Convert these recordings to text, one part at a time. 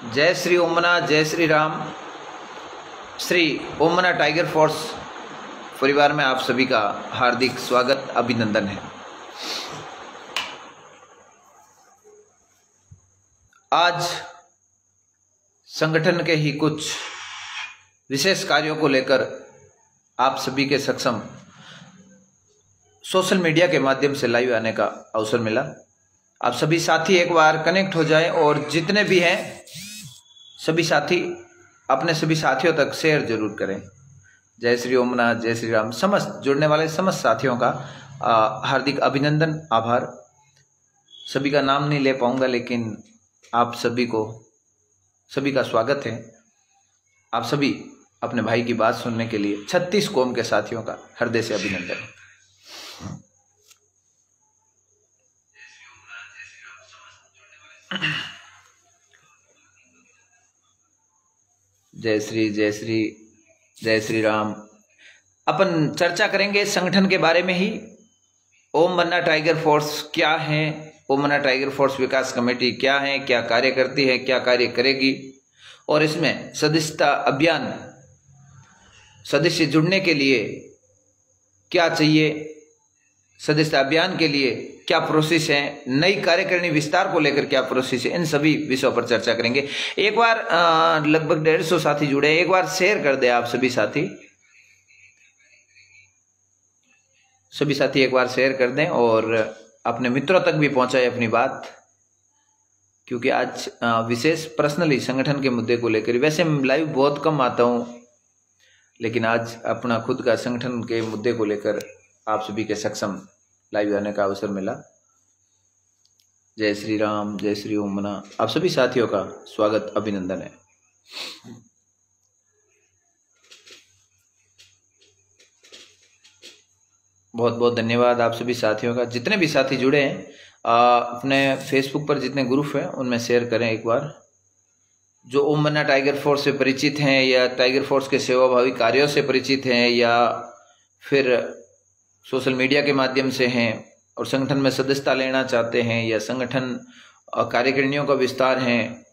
जय श्री ओमना, जय Shri Ram. Shri ओमना tiger force परिवार में आप सभी का हार्दिक स्वागत, अभिनंदन है। आज संगठन के ही कुछ विशेष कार्यों को लेकर आप सभी के सक्षम सोशल मीडिया के माध्यम से लाइव आने का अवसर मिला। आप सभी साथी एक बार कनेक्ट हो जाएं और जितने भी हैं सभी साथी अपने सभी साथियों तक शेयर जरूर करें। जय श्री ओमना, जय श्री राम। समस्त जुड़ने वाले समस्त साथियों का हार्दिक अभिनंदन, आभार। सभी का नाम नहीं ले पाऊंगा, लेकिन आप सभी का स्वागत है। आप सभी अपने भाई की बात सुनने के लिए 36 कौम के साथियों का हृदय से अभिनंदन। जय श्री जय श्री जय श्री राम। अपन चर्चा करेंगे संगठन के बारे में ही। ओम मन्ना टाइगर फोर्स क्या है, ओम मन्ना टाइगर फोर्स विकास कमेटी क्या है, क्या कार्य करती है, क्या कार्य करेगी, और इसमें सदस्यता अभियान, सदस्य जुड़ने के लिए क्या चाहिए, सदस्यता अभियान के लिए क्या प्रोसेस है, नई कार्यकारिणी विस्तार को लेकर क्या प्रोसेस है, इन सभी विषयों पर चर्चा करेंगे। एक बार लगभग 150 साथी जुड़े, एक बार शेयर कर दे आप सभी साथी एक बार शेयर कर दें और अपने मित्रों तक भी पहुंचाए अपनी बात, क्योंकि आज विशेष पर्सनली संगठन के मुद्दे को लेकर, वैसे लाइव बहुत कम आता हूं, लेकिन आज अपना खुद का संगठन के मुद्दे को लेकर आप सभी के सक्षम लाइव आने का अवसर मिला। जय श्री राम, जय श्री ओमना। आप सभी साथियों का स्वागत, अभिनंदन है। बहुत बहुत धन्यवाद आप सभी साथियों का। जितने भी साथी जुड़े हैं अपने फेसबुक पर जितने ग्रुप हैं उनमें शेयर करें एक बार। जो ओम मन्ना टाइगर फोर्स से परिचित हैं या टाइगर फोर्स के सेवाभावी कार्यों से परिचित हैं या फिर सोशल मीडिया के माध्यम से हैं और संगठन में सदस्यता लेना चाहते हैं या संगठन कार्यकारिणियों का विस्तार है,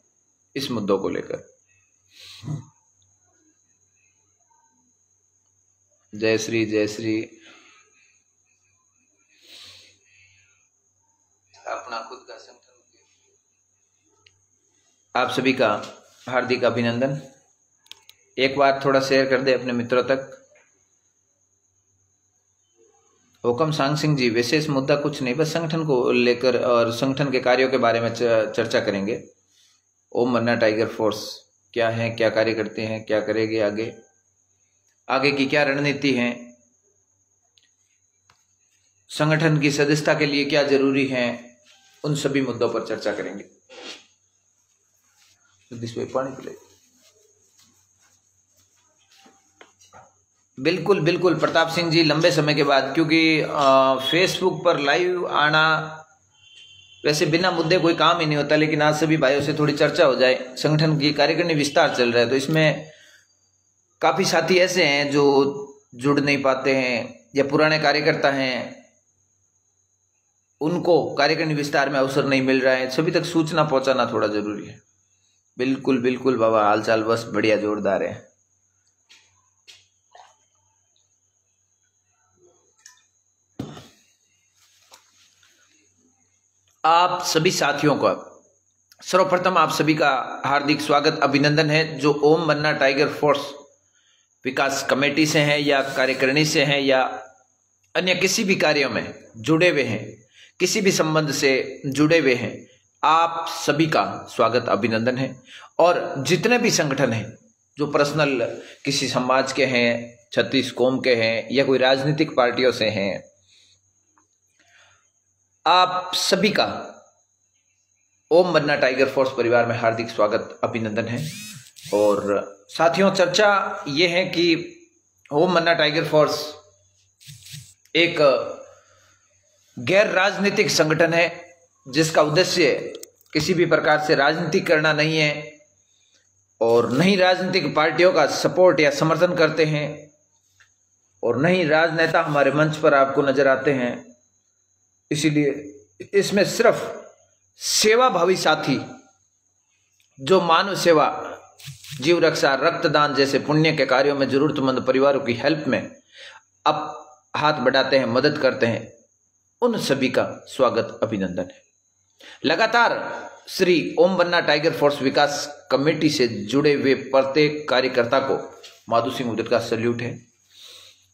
इस मुद्दों को लेकर। जय श्री जय श्री। अपना खुद का संगठन, आप सभी का हार्दिक अभिनंदन। एक बार थोड़ा शेयर कर दे अपने मित्रों तक। हुकम सांग सिंह जी, विशेष मुद्दा कुछ नहीं, बस संगठन को लेकर और संगठन के कार्यों के बारे में चर्चा करेंगे। ओम मन्ना टाइगर फोर्स क्या है, क्या कार्य करते हैं, क्या करेंगे आगे की क्या रणनीति है, संगठन की सदस्यता के लिए क्या जरूरी है, उन सभी मुद्दों पर चर्चा करेंगे। पानी पिलाइए। बिल्कुल बिल्कुल प्रताप सिंह जी, लंबे समय के बाद, क्योंकि फेसबुक पर लाइव आना वैसे बिना मुद्दे कोई काम ही नहीं होता, लेकिन आज सभी भाइयों से थोड़ी चर्चा हो जाए। संगठन की कार्यकारिणी विस्तार चल रहा है, तो इसमें काफी साथी ऐसे हैं जो जुड़ नहीं पाते हैं या पुराने कार्यकर्ता हैं, उनको कार्यकारिणी विस्तार में अवसर नहीं मिल रहा है। सभी तक सूचना पहुंचाना थोड़ा जरूरी है। बिल्कुल बिल्कुल बाबा, हालचाल बस बढ़िया, जोरदार है। आप सभी साथियों का सर्वप्रथम आप सभी का हार्दिक स्वागत, अभिनंदन है। जो ओम मन्ना टाइगर फोर्स विकास कमेटी से हैं या कार्यकारिणी से हैं या अन्य किसी भी कार्यों में जुड़े हुए हैं, किसी भी संबंध से जुड़े हुए हैं, आप सभी का स्वागत, अभिनंदन है। और जितने भी संगठन हैं जो पर्सनल किसी समाज के हैं, 36 कौम के हैं या कोई राजनीतिक पार्टियों से हैं, आप सभी का ओम मन्ना टाइगर फोर्स परिवार में हार्दिक स्वागत, अभिनंदन है। और साथियों, चर्चा ये है कि ओम मन्ना टाइगर फोर्स एक गैर राजनीतिक संगठन है जिसका उद्देश्य किसी भी प्रकार से राजनीति करना नहीं है और नहीं राजनीतिक पार्टियों का सपोर्ट या समर्थन करते हैं और नहीं राजनेता हमारे मंच पर आपको नजर आते हैं। इसीलिए इसमें सिर्फ सेवाभावी साथी जो मानव सेवा, जीव रक्षा, रक्तदान जैसे पुण्य के कार्यों में जरूरतमंद परिवारों की हेल्प में अब हाथ बढ़ाते हैं, मदद करते हैं, उन सभी का स्वागत, अभिनंदन है। लगातार श्री ओम बन्ना टाइगर फोर्स विकास कमेटी से जुड़े हुए प्रत्येक कार्यकर्ता को माधु सिंह उदत का सल्यूट है,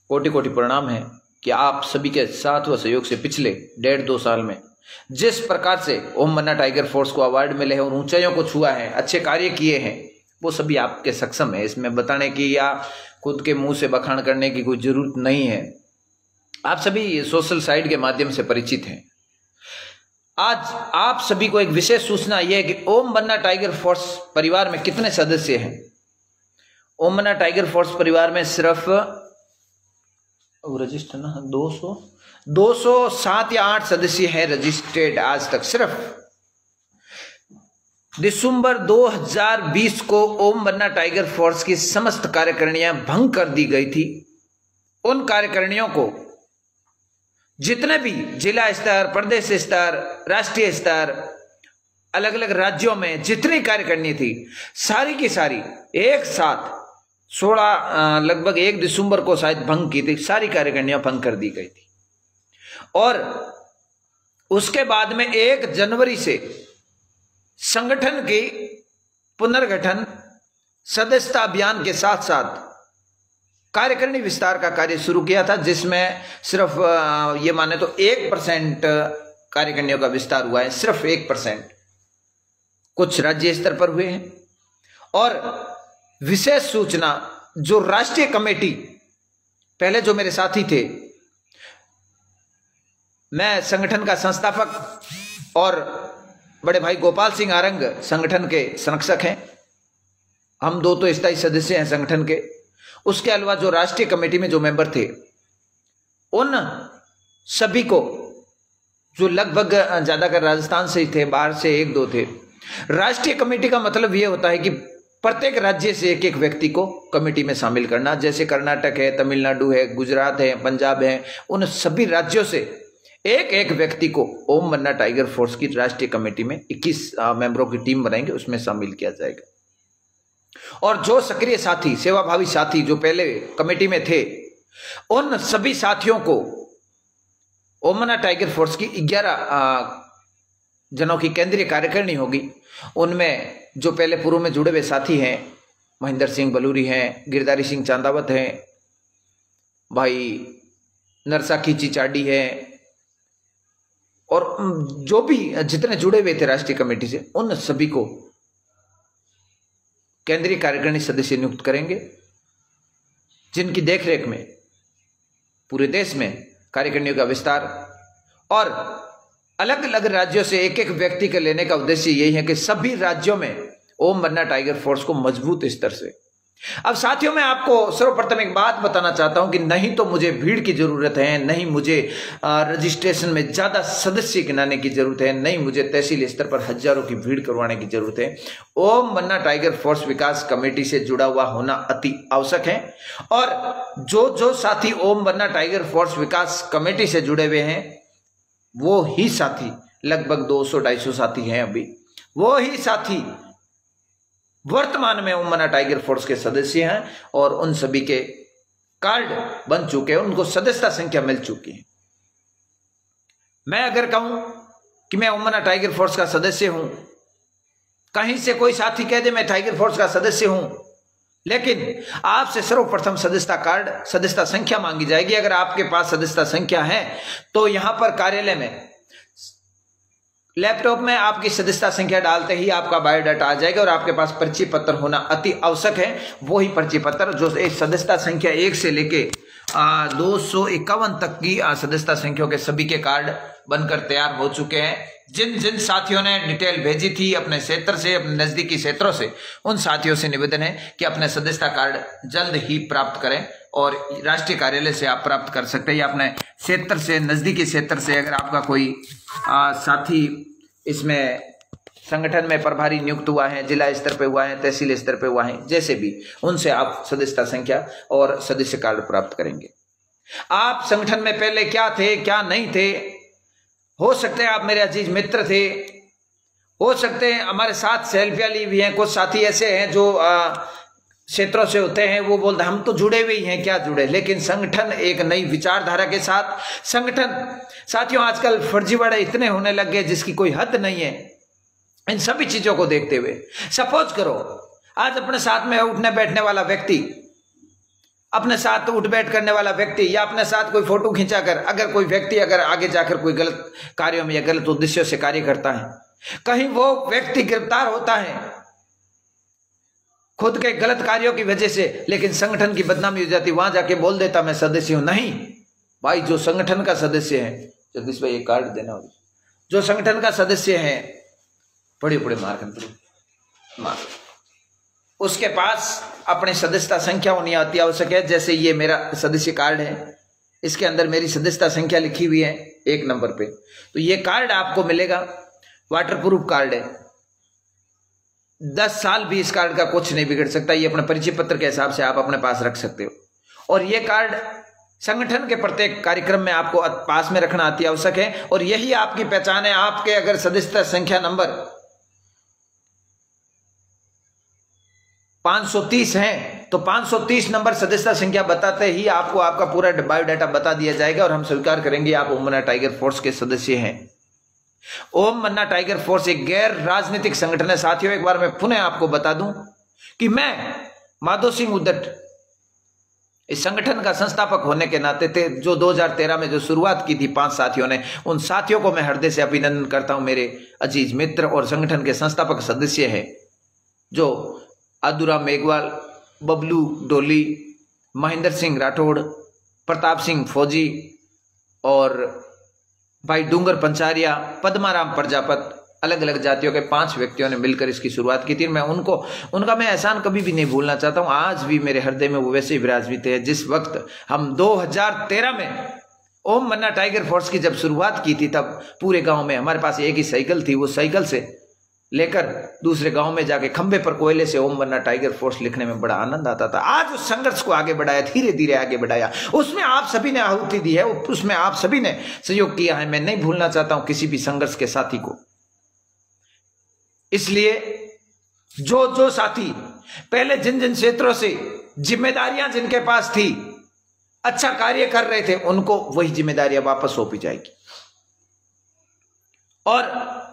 कोटि कोटि प्रणाम है कि आप सभी के साथ व सहयोग से पिछले 1.5-2 साल में जिस प्रकार से ओम बन्ना टाइगर फोर्स को अवार्ड मिले हैं और ऊंचाइयों को छुआ है, अच्छे कार्य किए हैं, वो सभी आपके सक्षम है। इसमें बताने की या खुद के मुंह से बखान करने की कोई जरूरत नहीं है। आप सभी सोशल साइट के माध्यम से परिचित हैं। आज आप सभी को एक विशेष सूचना यह है कि ओम बन्ना टाइगर फोर्स परिवार में कितने सदस्य हैं। ओम बन्ना टाइगर फोर्स परिवार में सिर्फ रजिस्टर ना 207 या 8 सदस्य हैं रजिस्टर्ड आज तक। सिर्फ दिसंबर 2020 को ओम बन्ना टाइगर फोर्स की समस्त कार्यकारिणियां भंग कर दी गई थी। उन कार्यकारिणियों को जितने भी जिला स्तर, प्रदेश स्तर, राष्ट्रीय स्तर, अलग अलग राज्यों में जितनी कार्यकारिणी थी, सारी की सारी एक साथ 16 लगभग 1 दिसंबर को शायद भंग की थी। सारी कार्यकारिणियां भंग कर दी गई थी और उसके बाद में 1 जनवरी से संगठन के पुनर्गठन, सदस्यता अभियान के साथ साथ कार्यकारिणी विस्तार का कार्य शुरू किया था, जिसमें सिर्फ ये माने तो 1% कार्यकारिणियों का विस्तार हुआ है। सिर्फ 1% कुछ राज्य स्तर पर हुए हैं। और विशेष सूचना, जो राष्ट्रीय कमेटी, पहले जो मेरे साथी थे, मैं संगठन का संस्थापक और बड़े भाई गोपाल सिंह आरंग संगठन के संरक्षक हैं। हम 2 तो स्थायी सदस्य हैं संगठन के। उसके अलावा जो राष्ट्रीय कमेटी में जो मेंबर थे, उन सभी को, जो लगभग ज्यादातर राजस्थान से ही थे, बाहर से 1-2 थे। राष्ट्रीय कमेटी का मतलब यह होता है कि प्रत्येक राज्य से एक व्यक्ति को कमेटी में शामिल करना। जैसे कर्नाटक है, तमिलनाडु है, गुजरात है, पंजाब है, उन सभी राज्यों से एक व्यक्ति को ओम बन्ना टाइगर फोर्स की राष्ट्रीय कमेटी में 21 मेंबरों की टीम बनाएंगे, उसमें शामिल किया जाएगा। और जो सक्रिय साथी, सेवाभावी साथी जो पहले कमेटी में थे, उन सभी साथियों को ओम बन्ना टाइगर फोर्स की 11 जनों की केंद्रीय कार्यकारिणी होगी। उनमें जो पहले पूर्व में जुड़े हुए साथी हैं, महेंद्र सिंह बलूरी हैं, गिरधारी सिंह चांदावत हैं, भाई नरसा खींची चाडी है, और जो भी जितने जुड़े हुए थे राष्ट्रीय कमेटी से, उन सभी को केंद्रीय कार्यकारिणी सदस्य नियुक्त करेंगे, जिनकी देखरेख में पूरे देश में कार्यकारिणियों का विस्तार और अलग अलग राज्यों से एक व्यक्ति के लेने का उद्देश्य यही है कि सभी राज्यों में ओम बन्ना टाइगर फोर्स को मजबूत स्तर से। अब साथियों, मैं आपको सर्वप्रथम एक बात बताना चाहता हूं कि नहीं तो मुझे भीड़ की जरूरत है, नहीं मुझे रजिस्ट्रेशन में ज्यादा सदस्य गिनाने की जरूरत है, नहीं मुझे तहसील स्तर पर हजारों की भीड़ करवाने की जरूरत है। ओम बन्ना टाइगर फोर्स विकास कमेटी से जुड़ा हुआ होना अति आवश्यक है। और जो साथी ओम बन्ना टाइगर फोर्स विकास कमेटी से जुड़े हुए हैं, वो ही साथी, लगभग 200-250 साथी हैं अभी, वो ही साथी वर्तमान में ओम बन्ना टाइगर फोर्स के सदस्य हैं और उन सभी के कार्ड बन चुके हैं, उनको सदस्यता संख्या मिल चुकी है। मैं अगर कहूं कि मैं ओम बन्ना टाइगर फोर्स का सदस्य हूं, कहीं से कोई साथी कह दे मैं टाइगर फोर्स का सदस्य हूं, लेकिन आपसे सर्वप्रथम सदस्यता कार्ड, सदस्यता संख्या मांगी जाएगी। अगर आपके पास सदस्यता संख्या है तो यहां पर कार्यालय में लैपटॉप में आपकी सदस्यता संख्या डालते ही आपका बायोडाटा आ जाएगा और आपके पास पर्ची पत्र होना अति आवश्यक है। वही पर्ची पत्र जो सदस्यता संख्या 1 से लेके 251 तक की सदस्यता संख्या के सभी के कार्ड बनकर तैयार हो चुके हैं। जिन जिन साथियों ने डिटेल भेजी थी अपने क्षेत्र से, अपने नजदीकी क्षेत्रों से, उन साथियों से निवेदन है कि अपने सदस्यता कार्ड जल्द ही प्राप्त करें और राष्ट्रीय कार्यालय से आप प्राप्त कर सकते हैं या अपने क्षेत्र से, नजदीकी क्षेत्र से। अगर आपका कोई साथी इसमें संगठन में प्रभारी नियुक्त हुआ है, जिला स्तर पे हुआ है, तहसील स्तर पे हुआ है, जैसे भी, उनसे आप सदस्यता संख्या और सदस्य कार्ड प्राप्त करेंगे। आप संगठन में पहले क्या थे, क्या नहीं थे, हो सकता है आप मेरे अजीज मित्र थे हो सकते हैं हमारे साथ सेल्फियां ली हुई हैं, कुछ साथी ऐसे हैं जो क्षेत्रों से होते हैं, वो बोलते हम तो जुड़े हुए ही हैं, क्या जुड़े, लेकिन संगठन एक नई विचारधारा के साथ संगठन। साथियों आजकल फर्जीवाड़े इतने होने लग गए जिसकी कोई हद नहीं है। इन सभी चीजों को देखते हुए सपोज करो आज अपने साथ में उठने बैठने वाला व्यक्ति, अपने साथ उठ बैठ करने वाला व्यक्ति, या अपने साथ कोई फोटो खिंचाकर अगर कोई व्यक्ति अगर आगे जाकर कोई गलत कार्यों में या गलत उद्देश्यों से कार्य करता है, कहीं वो व्यक्ति गिरफ्तार होता है खुद के गलत कार्यों की वजह से, लेकिन संगठन की बदनामी हो जाती, वहां जाके बोल देता मैं सदस्य हूं। नहीं भाई, जो संगठन का सदस्य है, जगदीश भाई एक कार्ड देना, जो संगठन का सदस्य है, बड़े बड़े मार उसके पास अपनी सदस्यता संख्या होनी अति आवश्यक है। जैसे ये मेरा सदस्य कार्ड है, इसके अंदर मेरी सदस्यता संख्या लिखी हुई है 1 नंबर पे, तो ये कार्ड आपको मिलेगा, वाटरप्रूफ कार्ड है, 10 साल भी इस कार्ड का कुछ नहीं बिगड़ सकता। ये अपने परिचय पत्र के हिसाब से आप अपने पास रख सकते हो, और ये कार्ड संगठन के प्रत्येक कार्यक्रम में आपको पास में रखना अति आवश्यक है, और यही आपकी पहचान है। आपके अगर सदस्यता संख्या नंबर 530 है तो 530 नंबर सदस्यता संख्या बताते ही आपको आपका पूरा बायोडाटा बता दिया जाएगा, और हम स्वीकार करेंगे आप ओम मन्ना टाइगर फोर्स के सदस्य हैं। ओम मन्ना टाइगर फोर्स एक गैर राजनीतिक संगठन है। साथियों एक बार मैं पुनः आपको बता दूं कि मैं माधो सिंह उद्दट इस संगठन का संस्थापक होने के नाते थे, जो 2013 में जो शुरुआत की थी 5 साथियों ने, उन साथियों को मैं हृदय से अभिनंदन करता हूं। मेरे अजीज मित्र और संगठन के संस्थापक सदस्य हैं जो आदुराम मेघवाल, बबलू डोली, महेंद्र सिंह राठौड़, प्रताप सिंह फौजी और भाई डूंगर पंचारिया, पद्माराम प्रजापत, अलग अलग जातियों के 5 व्यक्तियों ने मिलकर इसकी शुरुआत की थी। मैं उनका मैं एहसान कभी भी नहीं भूलना चाहता हूं। आज भी मेरे हृदय में वो वैसे ही विराजित है। जिस वक्त हम 2013 में ओम मन्ना टाइगर फोर्स की जब शुरुआत की थी, तब पूरे गांव में हमारे पास एक ही साइकिल थी, वो साइकिल से लेकर दूसरे गांव में जाके खंबे पर कोयले से ओम मन्ना टाइगर फोर्स लिखने में बड़ा आनंद आता था। आज उस संघर्ष को आगे बढ़ाया, धीरे धीरे आगे बढ़ाया, उसमें आप सभी ने आहुति दी है, उसमें आप सभी ने सहयोग किया है। मैं नहीं भूलना चाहता हूं किसी भी संघर्ष के साथी को। इसलिए जो साथी पहले जिन जिन क्षेत्रों से जिम्मेदारियां जिनके पास थी, अच्छा कार्य कर रहे थे, उनको वही जिम्मेदारियां वापस सौंपी जाएगी। और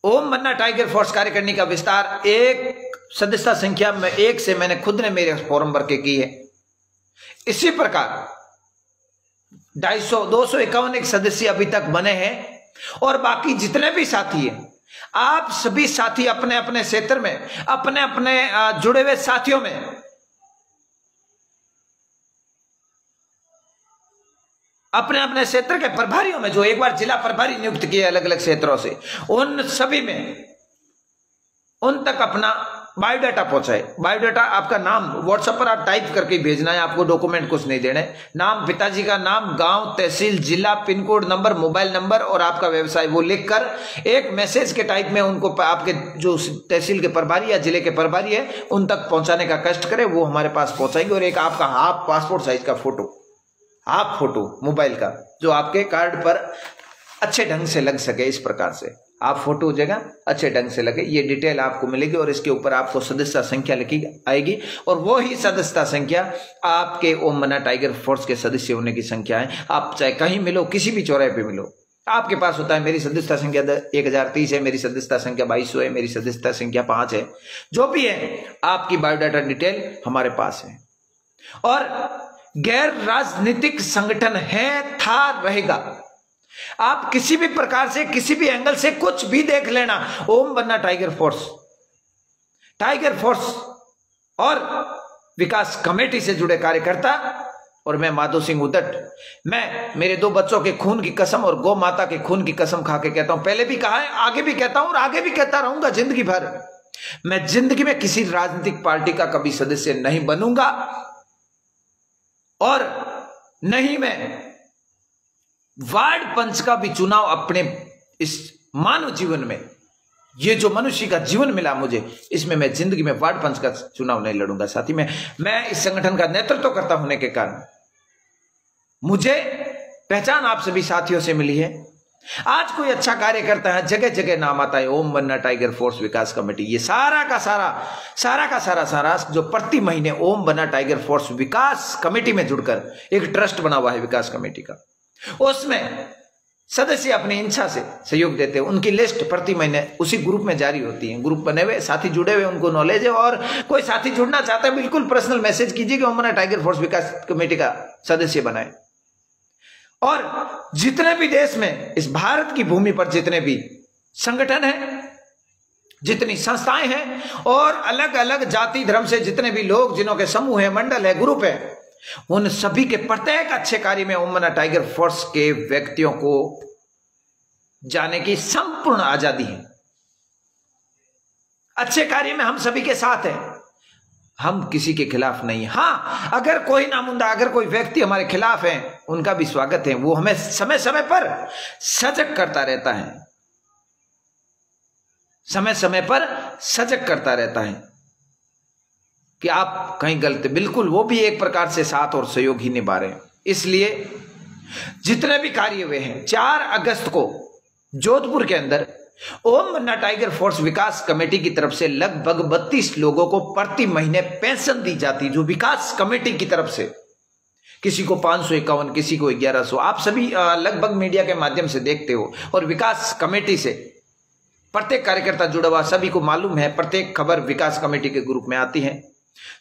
ओम मन्ना टाइगर फोर्स कार्यकारिणी का विस्तार एक सदस्यता संख्या में 1 से मैंने खुद ने मेरे फॉर्म भर के की है। इसी प्रकार 251 एक सदस्य अभी तक बने हैं, और बाकी जितने भी साथी हैं, आप सभी साथी अपने अपने क्षेत्र में, अपने अपने जुड़े हुए साथियों में अपने अपने क्षेत्र के प्रभारियों में, जो एक बार जिला प्रभारी नियुक्त किए अलग अलग क्षेत्रों से, उन सभी में उन तक अपना बायोडाटा पहुंचाए। बायोडाटा आपका नाम व्हाट्सएप पर आप टाइप करके भेजना है, आपको डॉक्यूमेंट कुछ नहीं देने। नाम, पिताजी का नाम, गांव, तहसील, जिला, pin code, number, mobile number और आपका व्यवसाय, वो लिखकर एक मैसेज के टाइप में उनको आपके जो तहसील के प्रभारी या जिले के प्रभारी है उन तक पहुंचाने का कष्ट करें। वो हमारे पास पहुंचाएंगे। और एक आपका हाफ पासपोर्ट साइज का फोटो, हाफ फोटो मोबाइल का, जो आपके कार्ड पर अच्छे ढंग से लग सके, इस प्रकार से आप फोटो हो जाएगा, अच्छे ढंग से लगे, ये डिटेल आपको मिलेगी। और इसके ऊपर आपको सदस्यता संख्या लिखी आएगी, और वो ही सदस्यता संख्या आपके ओम मन्ना टाइगर फोर्स के सदस्य होने की संख्या है। आप चाहे कहीं मिलो, किसी भी चौराहे पे मिलो, आपके पास होता है मेरी सदस्यता संख्या 1030 है, मेरी सदस्यता संख्या 2200 है, मेरी सदस्यता संख्या 5 है, जो भी है आपकी बायोडाटा डिटेल हमारे पास है। और गैर राजनीतिक संगठन है, था, रहेगा। आप किसी भी प्रकार से, किसी भी एंगल से कुछ भी देख लेना, ओम मन्ना टाइगर फोर्स और विकास कमेटी से जुड़े कार्यकर्ता, और मैं माधो सिंह उद्दट, मैं मेरे 2 बच्चों के खून की कसम और गौ माता के खून की कसम खा के कहता हूं, पहले भी कहा है, आगे भी कहता हूं और आगे भी कहता रहूंगा जिंदगी भर, मैं जिंदगी में किसी राजनीतिक पार्टी का कभी सदस्य नहीं बनूंगा, और नहीं मैं वार्ड पंच का भी चुनाव अपने इस मानव जीवन में, ये जो मनुष्य का जीवन मिला मुझे, इसमें मैं जिंदगी में वार्ड पंच का चुनाव नहीं लड़ूंगा। साथी मैं इस संगठन का नेतृत्व करता होने के कारण मुझे पहचान आप सभी साथियों से मिली है। आज कोई अच्छा कार्य करता है, जगह जगह नाम आता है ओम मन्ना टाइगर फोर्स विकास कमेटी। ये सारा का सारा जो प्रति महीने ओम मन्ना टाइगर फोर्स विकास कमेटी में जुड़कर एक ट्रस्ट बना हुआ है विकास कमेटी का, उसमें सदस्य अपनी इच्छा से सहयोग देते हैं। उनकी लिस्ट प्रति महीने उसी ग्रुप में जारी होती है। ग्रुप बने हुए, साथी जुड़े हुए, उनको नॉलेज है। और कोई साथी जुड़ना चाहता है, बिल्कुल पर्सनल मैसेज कीजिए कि ओम मन्ना टाइगर फोर्स विकास कमेटी का सदस्य बनाए। और जितने भी देश में, इस भारत की भूमि पर जितने भी संगठन हैं, जितनी संस्थाएं हैं, और अलग अलग जाति धर्म से जितने भी लोग, जिन्हों के समूह है, मंडल है, ग्रुप है, उन सभी के प्रत्येक अच्छे कार्य में ओम मन्ना टाइगर फोर्स के व्यक्तियों को जाने की संपूर्ण आजादी है। अच्छे कार्य में हम सभी के साथ हैं, हम किसी के खिलाफ नहीं। हां, अगर कोई नामुंदा, अगर कोई व्यक्ति हमारे खिलाफ है, उनका भी स्वागत है। वो हमें समय समय पर सजग करता रहता है, समय समय पर सजग करता रहता है कि आप कहीं गलत, बिल्कुल वो भी एक प्रकार से साथ और सहयोग ही निभा रहे हैं। इसलिए जितने भी कार्य हुए हैं, 4 अगस्त को जोधपुर के अंदर ओम मन्ना टाइगर फोर्स विकास कमेटी की तरफ से लगभग 32 लोगों को प्रति महीने पेंशन दी जाती, जो विकास कमेटी की तरफ से, किसी को 551, किसी को 1100। आप सभी लगभग मीडिया के माध्यम से देखते हो, और विकास कमेटी से प्रत्येक कार्यकर्ता जुड़ा हुआ, सभी को मालूम है, प्रत्येक खबर विकास कमेटी के ग्रुप में आती है।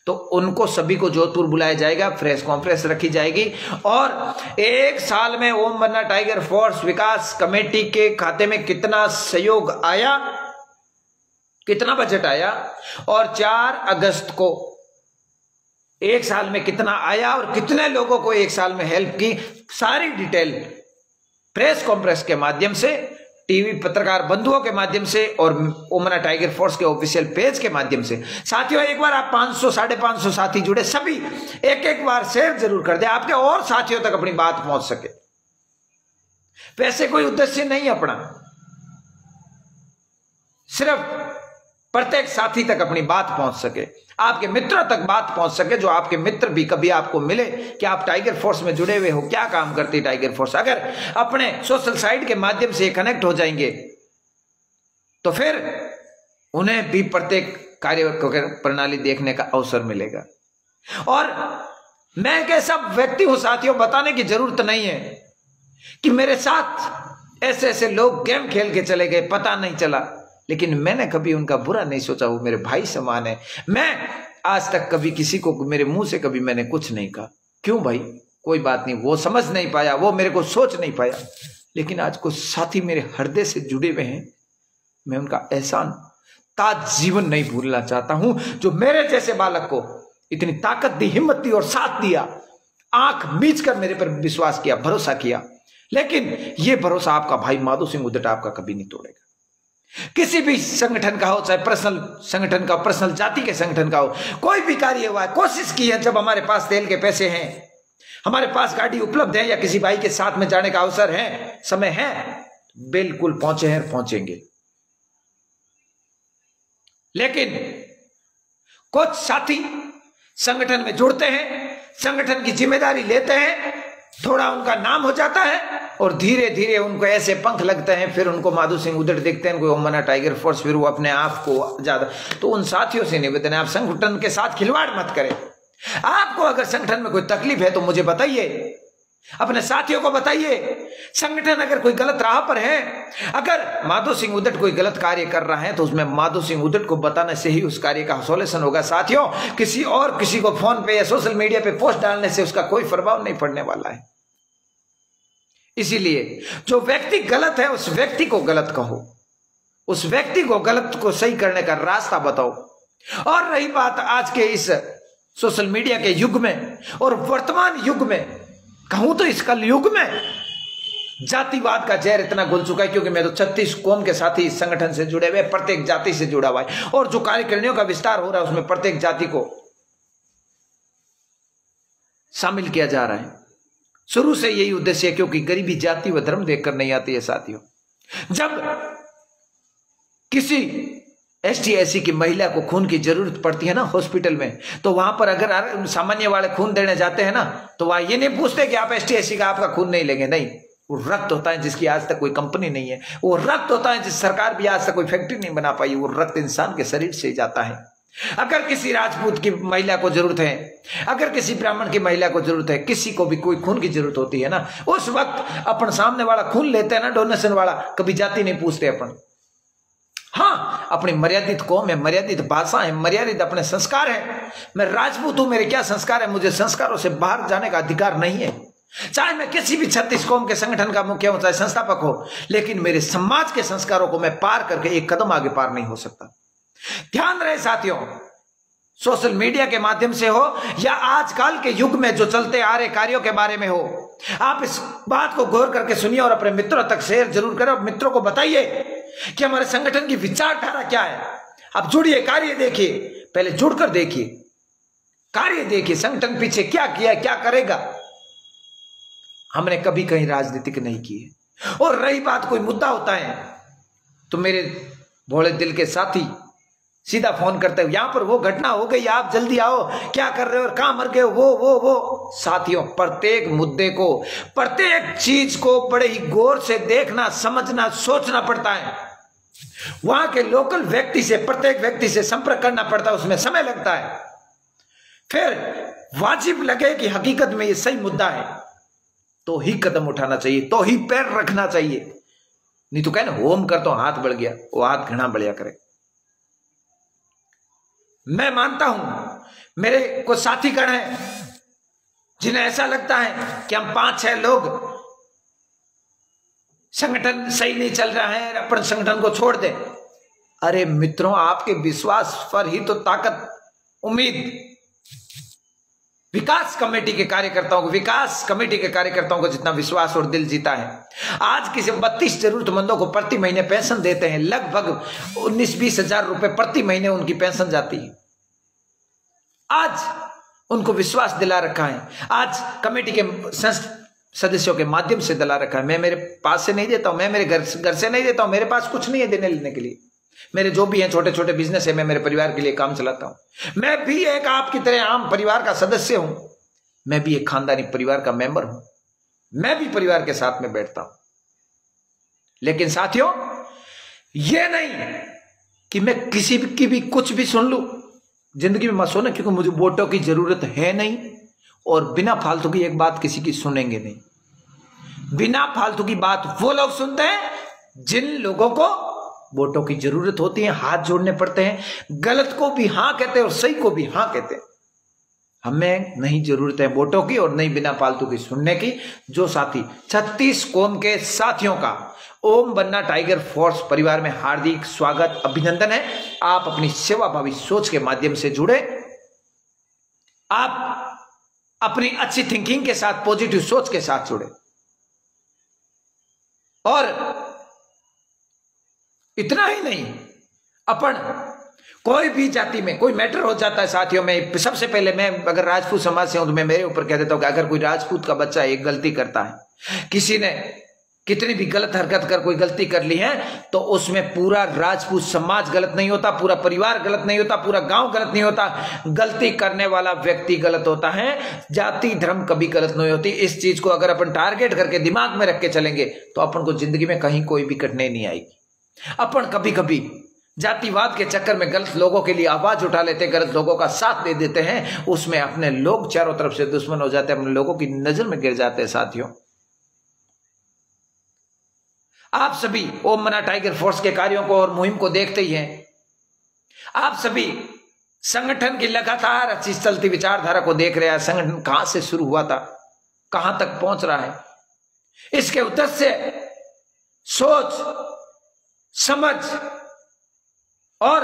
तो उनको सभी को जोधपुर बुलाया जाएगा, प्रेस कॉन्फ्रेंस रखी जाएगी, और 1 साल में ओम मन्ना टाइगर फोर्स विकास कमेटी के खाते में कितना सहयोग आया, कितना बजट आया, और 4 अगस्त को 1 साल में कितना आया, और कितने लोगों को 1 साल में हेल्प की, सारी डिटेल प्रेस कॉन्फ्रेंस के माध्यम से, टीवी पत्रकार बंधुओं के माध्यम से, और ओम मन्ना टाइगर फोर्स के ऑफिशियल पेज के माध्यम से। साथियों, एक बार आप 500 550 साथी जुड़े, सभी एक बार शेयर जरूर कर दे, आपके और साथियों तक अपनी बात पहुंच सके। वैसे कोई उद्देश्य नहीं अपना, सिर्फ प्रत्येक साथी तक अपनी बात पहुंच सके, आपके मित्रों तक बात पहुंच सके, जो आपके मित्र भी कभी आपको मिले कि आप टाइगर फोर्स में जुड़े हुए हो, क्या काम करती है टाइगर फोर्स। अगर अपने सोशल साइट के माध्यम से कनेक्ट हो जाएंगे तो फिर उन्हें भी प्रत्येक कार्य प्रणाली देखने का अवसर मिलेगा। और मैं एक ऐसा व्यक्ति हूं साथियों, बताने की जरूरत नहीं है कि मेरे साथ ऐसे ऐसे लोग गेम खेल के चले गए, पता नहीं चला, लेकिन मैंने कभी उनका बुरा नहीं सोचा। वो मेरे भाई समान है। मैं आज तक कभी किसी को मेरे मुंह से कभी मैंने कुछ नहीं कहा। क्यों भाई, कोई बात नहीं, वो समझ नहीं पाया, वो मेरे को सोच नहीं पाया, लेकिन आज कुछ साथी मेरे हृदय से जुड़े हुए हैं, मैं उनका एहसान ताज जीवन नहीं भूलना चाहता हूं, जो मेरे जैसे बालक को इतनी ताकत दी, हिम्मत दी और साथ दिया, आंख बीच कर मेरे पर विश्वास किया, भरोसा किया। लेकिन यह भरोसा आपका भाई माधो सिंह उद्धट आपका कभी नहीं तोड़ेगा। किसी भी संगठन का हो, चाहे पर्सनल संगठन का, पर्सनल जाति के संगठन का हो, कोई भी कार्य हुआ है, कोशिश की है, जब हमारे पास तेल के पैसे हैं, हमारे पास गाड़ी उपलब्ध है, या किसी भाई के साथ में जाने का अवसर है, समय है, बिल्कुल पहुंचे हैं, पहुंचेंगे। लेकिन कुछ साथी संगठन में जुड़ते हैं, संगठन की जिम्मेदारी लेते हैं, थोड़ा उनका नाम हो जाता है, और धीरे धीरे उनको ऐसे पंख लगते हैं, फिर उनको माधो सिंह उद्धट देखते हैं, कोई ओम मन्ना टाइगर फोर्स, फिर वो अपने आप को ज्यादा। तो उन साथियों से निवेदन है, आप संगठन के साथ खिलवाड़ मत करें। आपको अगर संगठन में कोई तकलीफ है तो मुझे बताइए, अपने साथियों को बताइए। संगठन अगर कोई गलत राह पर है, अगर माधो सिंह उद्धट कोई गलत कार्य कर रहा है, तो उसमें माधो सिंह उद्धट को बताने से ही उस कार्य का सॉल्यूशन होगा। साथियों, किसी को फोन पे या सोशल मीडिया पे पोस्ट डालने से उसका कोई प्रभाव नहीं पड़ने वाला है। इसीलिए जो व्यक्ति गलत है, उस व्यक्ति को गलत कहो, उस व्यक्ति को गलत को सही करने का रास्ता बताओ। और रही बात आज के इस सोशल मीडिया के युग में, और वर्तमान युग में कहूं तो इस कल युग में, जातिवाद का जहर इतना घुल चुका है, क्योंकि मैं तो 36 कौम के साथी इस संगठन से जुड़े हुए, प्रत्येक जाति से जुड़ा हुआ है, और जो कार्यकारिणियों का विस्तार हो रहा है उसमें प्रत्येक जाति को शामिल किया जा रहा है। शुरू से यही उद्देश्य है, क्योंकि गरीबी जाति व धर्म देखकर नहीं आती है साथियों। जब किसी एसटी एससी की महिला को खून की जरूरत पड़ती है ना हॉस्पिटल में, तो वहां पर अगर सामान्य वाले खून देने जाते हैं ना, तो वहां ये नहीं पूछते कि आप एसटी एससी का, आपका खून नहीं लेंगे, नहीं, वो रक्त होता है जिसकी आज तक कोई कंपनी नहीं है, वो रक्त होता है जिस सरकार भी आज तक कोई फैक्ट्री नहीं बना पाई, वो रक्त इंसान के शरीर से ही जाता है। अगर किसी राजपूत की महिला को जरूरत है, अगर किसी ब्राह्मण की महिला को जरूरत है, किसी को भी कोई खून की जरूरत होती है ना, उस वक्त अपन सामने वाला खून लेते हैं ना, डोनेशन वाला, कभी जाति नहीं पूछते अपन। हाँ, अपनी मर्यादित कौम है, मर्यादित भाषा है, मर्यादित अपने संस्कार है। मैं राजपूत हूं, मेरे क्या संस्कार है, मुझे संस्कारों से बाहर जाने का अधिकार नहीं है। चाहे मैं किसी भी 36 कौम के संगठन का मुखिया हो, चाहे संस्थापक हो, लेकिन मेरे समाज के संस्कारों को मैं पार करके एक कदम आगे पार नहीं हो सकता। ध्यान रहे साथियों, सोशल मीडिया के माध्यम से हो या आजकल के युग में जो चलते आ रहे कार्यों के बारे में हो, आप इस बात को गौर करके सुनिए और अपने मित्रों तक शेयर जरूर करें। मित्रों को बताइए कि हमारे संगठन की विचारधारा क्या है। आप जुड़िए, कार्य देखिए, पहले जुड़कर देखिए, कार्य देखिए, संगठन पीछे क्या किया, क्या करेगा। हमने कभी कहीं राजनीतिक नहीं की है। और रही बात कोई मुद्दा होता है तो मेरे भोले दिल के साथी सीधा फोन करते हो, यहां पर वो घटना हो गई, आप जल्दी आओ, क्या कर रहे हो और कहां मर गए हो, वो साथियों, प्रत्येक मुद्दे को, प्रत्येक चीज को बड़े ही गौर से देखना, समझना, सोचना पड़ता है। वहां के लोकल व्यक्ति से, प्रत्येक व्यक्ति से संपर्क करना पड़ता है, उसमें समय लगता है। फिर वाजिब लगे कि हकीकत में ये सही मुद्दा है तो ही कदम उठाना चाहिए, तो ही पैर रखना चाहिए। नहीं तो कहना होम कर तो हाथ बढ़ गया, वो हाथ घृणा बढ़िया करे। मैं मानता हूं मेरे कुछ साथीगण हैं जिन्हें ऐसा लगता है कि हम 5-6 लोग संगठन सही नहीं चल रहा है, अपन संगठन को छोड़ दें। अरे मित्रों, आपके विश्वास पर ही तो ताकत, उम्मीद, विकास कमेटी के कार्यकर्ताओं को जितना विश्वास और दिल जीता है। आज किसी 32 जरूरतमंदों को प्रति महीने पेंशन देते हैं, लगभग 19-20 हजार रुपए प्रति महीने उनकी पेंशन जाती है। आज उनको विश्वास दिला रखा है, आज कमेटी के सदस्यों के माध्यम से दिला रखा है। मैं मेरे पास से नहीं देता हूं, मैं मेरे घर से नहीं देता हूं, मेरे पास कुछ नहीं है देने लेने के लिए। मेरे जो भी हैं छोटे छोटे बिजनेस है, मैं मेरे परिवार के लिए काम चलाता हूं। मैं भी एक आपकी तरह आम परिवार का सदस्य हूं, मैं भी एक खानदानी परिवार का मेंबर हूं, मैं भी परिवार के साथ में बैठता हूं। लेकिन साथियों, यह नहीं कि मैं किसी की भी कुछ भी सुन लूं, जिंदगी में मत सुनो, क्योंकि मुझे वोटों की जरूरत है नहीं, और बिना फालतू की एक बात किसी की सुनेंगे नहीं। बिना फालतू की बात वो लोग सुनते हैं जिन लोगों को वोटों की जरूरत होती है, हाथ जोड़ने पड़ते हैं, गलत को भी हां कहते हैं और सही को भी हां कहते हैं। हमें नहीं जरूरत है वोटों की और नहीं बिना फालतू की सुनने की। जो साथी 36 कौम के साथियों का ओम बन्ना टाइगर फोर्स परिवार में हार्दिक स्वागत, अभिनंदन है। आप अपनी सेवाभावी सोच के माध्यम से जुड़े, आप अपनी अच्छी थिंकिंग के साथ, पॉजिटिव सोच के साथ जुड़े। और इतना ही नहीं, अपन कोई भी जाति में कोई मैटर हो जाता है साथियों में, सबसे पहले मैं अगर राजपूत समाज से हूं तो मैं मेरे ऊपर कह देता हूं कि अगर कोई राजपूत का बच्चा एक गलती करता है, किसी ने कितनी भी गलत हरकत कर कोई गलती कर ली है, तो उसमें पूरा राजपूत समाज गलत नहीं होता, पूरा परिवार गलत नहीं होता, पूरा गांव गलत नहीं होता। गलती करने वाला व्यक्ति गलत होता है, जाति धर्म कभी गलत नहीं होती। इस चीज को अगर अपन टारगेट करके दिमाग में रख के चलेंगे तो अपन को जिंदगी में कहीं कोई भी कठिनाई नहीं आएगी। अपन कभी कभी जातिवाद के चक्कर में गलत लोगों के लिए आवाज उठा लेते, गलत लोगों का साथ दे देते हैं, उसमें अपने लोग चारों तरफ से दुश्मन हो जाते हैं, अपने लोगों की नजर में गिर जाते हैं। साथियों, आप सभी ओम बन्ना टाइगर फोर्स के कार्यों को और मुहिम को देखते ही हैं। आप सभी संगठन की लगातार अच्छी चलती विचारधारा को देख रहे हैं। संगठन कहां से शुरू हुआ था, कहां तक पहुंच रहा है, इसके उद्देश्य, सोच, समझ और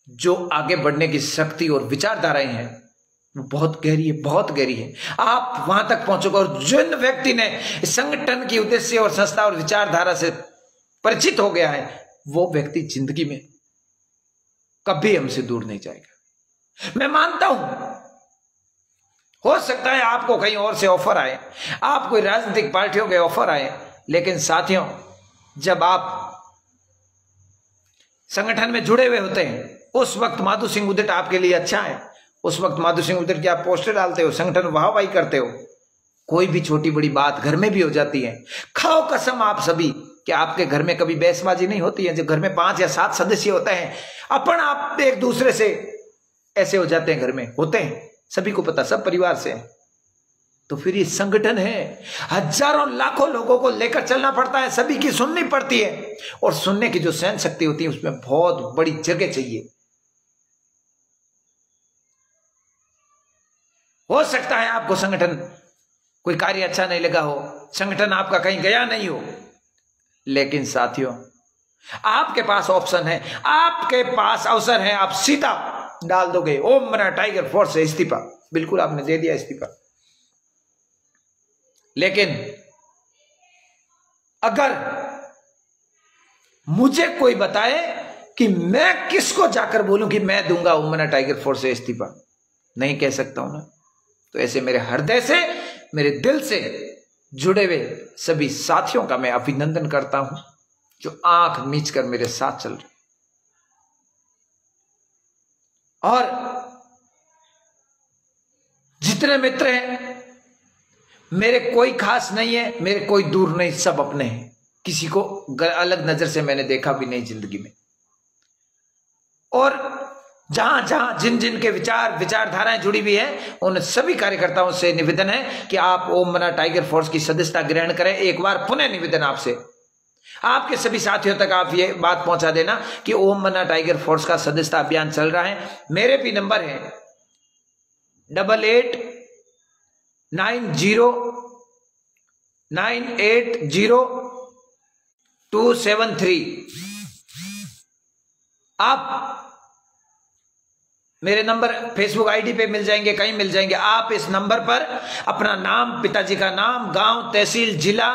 जो आगे बढ़ने की शक्ति और विचारधाराएं हैं वो बहुत गहरी है, बहुत गहरी है। आप वहां तक पहुंचोगे और जिन व्यक्ति ने संगठन की उद्देश्य और संस्था और विचारधारा से परिचित हो गया है, वो व्यक्ति जिंदगी में कभी हमसे दूर नहीं जाएगा। मैं मानता हूं हो सकता है आपको कहीं और से ऑफर आए, आप कोई राजनीतिक पार्टियों के ऑफर आए, लेकिन साथियों, जब आप संगठन में जुड़े हुए होते हैं, उस वक्त माधु सिंह उदट आपके लिए अच्छा है। उस वक्त माधु सिंह उदट की आप पोस्टर डालते हो, संगठन वाहवाही करते हो, कोई भी छोटी बड़ी बात घर में भी हो जाती है। खाओ कसम आप सभी कि आपके घर में कभी बहसबाजी नहीं होती है। जब घर में 5 या 7 सदस्य होते हैं, अपन आप एक दूसरे से ऐसे हो जाते हैं, घर में होते हैं, सभी को पता, सब परिवार से। तो फिर ये संगठन है, हजारों लाखों लोगों को लेकर चलना पड़ता है, सभी की सुननी पड़ती है, और सुनने की जो सहन शक्ति होती है उसमें बहुत बड़ी जगह चाहिए। हो सकता है आपको संगठन कोई कार्य अच्छा नहीं लगा हो, संगठन आपका कहीं गया नहीं हो, लेकिन साथियों आपके पास ऑप्शन है, आपके पास अवसर है, आप सीधा डाल दोगे ओम मना टाइगर फोर्स से इस्तीफा, बिल्कुल आपने दे दिया इस्तीफा। लेकिन अगर मुझे कोई बताए कि मैं किसको जाकर बोलूं कि मैं दूंगा ओम मना टाइगर फोर्स से इस्तीफा, नहीं कह सकता हूं ना। तो ऐसे मेरे हृदय से, मेरे दिल से जुड़े हुए सभी साथियों का मैं अभिनंदन करता हूं जो आंख मीच कर मेरे साथ चल रहे। और जितने मित्र हैं मेरे, कोई खास नहीं है, मेरे कोई दूर नहीं, सब अपने हैं, किसी को अलग नजर से मैंने देखा भी नहीं जिंदगी में। और जहां जहां जिन जिन के विचारधाराएं जुड़ी हुई हैं, उन सभी कार्यकर्ताओं से निवेदन है कि आप ओम मना टाइगर फोर्स की सदस्यता ग्रहण करें। एक बार पुनः निवेदन आपसे, आपके सभी साथियों तक आप ये बात पहुंचा देना कि ओम मना टाइगर फोर्स का सदस्यता अभियान चल रहा है। मेरे भी नंबर है 8890980273। आप मेरे नंबर फेसबुक आईडी पे मिल जाएंगे, कहीं मिल जाएंगे। आप इस नंबर पर अपना नाम, पिताजी का नाम, गांव, तहसील, जिला,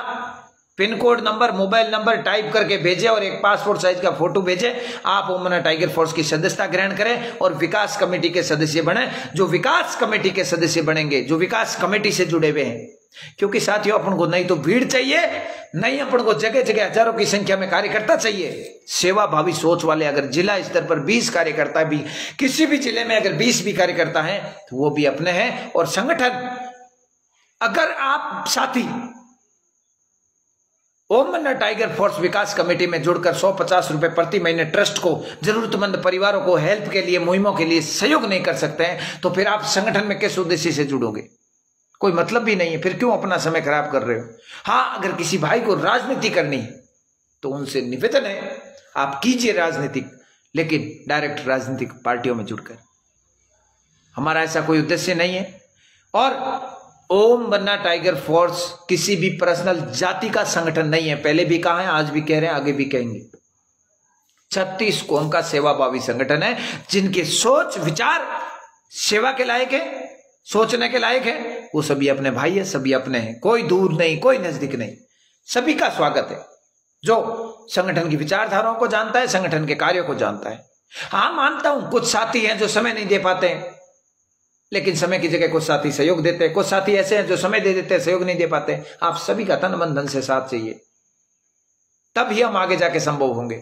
pin code, number, mobile number type करके भेजें और एक पासपोर्ट साइज का फोटो भेजें। आप ओम मना टाइगर फोर्स की सदस्यता ग्रहण करें और विकास कमेटी के सदस्य बने। जो विकास कमेटी के सदस्य बनेंगे, जो विकास कमेटी से जुड़े हुए हैं, क्योंकि साथियों अपन को नहीं तो भीड़ चाहिए, नहीं अपन को जगह जगह हजारों की संख्या में कार्यकर्ता चाहिए, सेवा भावी सोच वाले। अगर जिला स्तर पर 20 कार्यकर्ता भी, किसी भी जिले में अगर 20 भी कार्यकर्ता हैं तो वो भी अपने हैं। और संगठन, अगर आप साथी ओम मना टाइगर फोर्स विकास कमेटी में जुड़कर 150 रुपए प्रति महीने ट्रस्ट को, जरूरतमंद परिवारों को हेल्प के लिए, मुहिमों के लिए सहयोग नहीं कर सकते हैं, तो फिर आप संगठन में किस उद्देश्य से जुड़ोगे? कोई मतलब भी नहीं है, फिर क्यों अपना समय खराब कर रहे हो? हाँ, अगर किसी भाई को राजनीति करनी है तो उनसे निवेदन है आप कीजिए राजनीतिक, लेकिन डायरेक्ट राजनीतिक पार्टियों में जुड़कर। हमारा ऐसा कोई उद्देश्य नहीं है। और ओम मना टाइगर फोर्स किसी भी पर्सनल जाति का संगठन नहीं है, पहले भी कहा है, आज भी कह रहे हैं, आगे भी कहेंगे। 36 कौम का सेवाभावी संगठन है, जिनके सोच विचार सेवा के लायक है, सोचने के लायक है, वो सभी अपने भाई है, सभी अपने हैं, कोई दूर नहीं, कोई नजदीक नहीं, सभी का स्वागत है। जो संगठन की विचारधाराओं को जानता है, संगठन के कार्यों को जानता है। हाँ, मानता हूं कुछ साथी हैं जो समय नहीं दे पाते हैं, लेकिन समय की जगह कुछ साथी सहयोग देते हैं। कुछ साथी ऐसे हैं जो समय दे देते हैं, सहयोग नहीं दे पाते। आप सभी का तन मन धन से साथ चाहिए, तब ही हम आगे जाके संभव होंगे।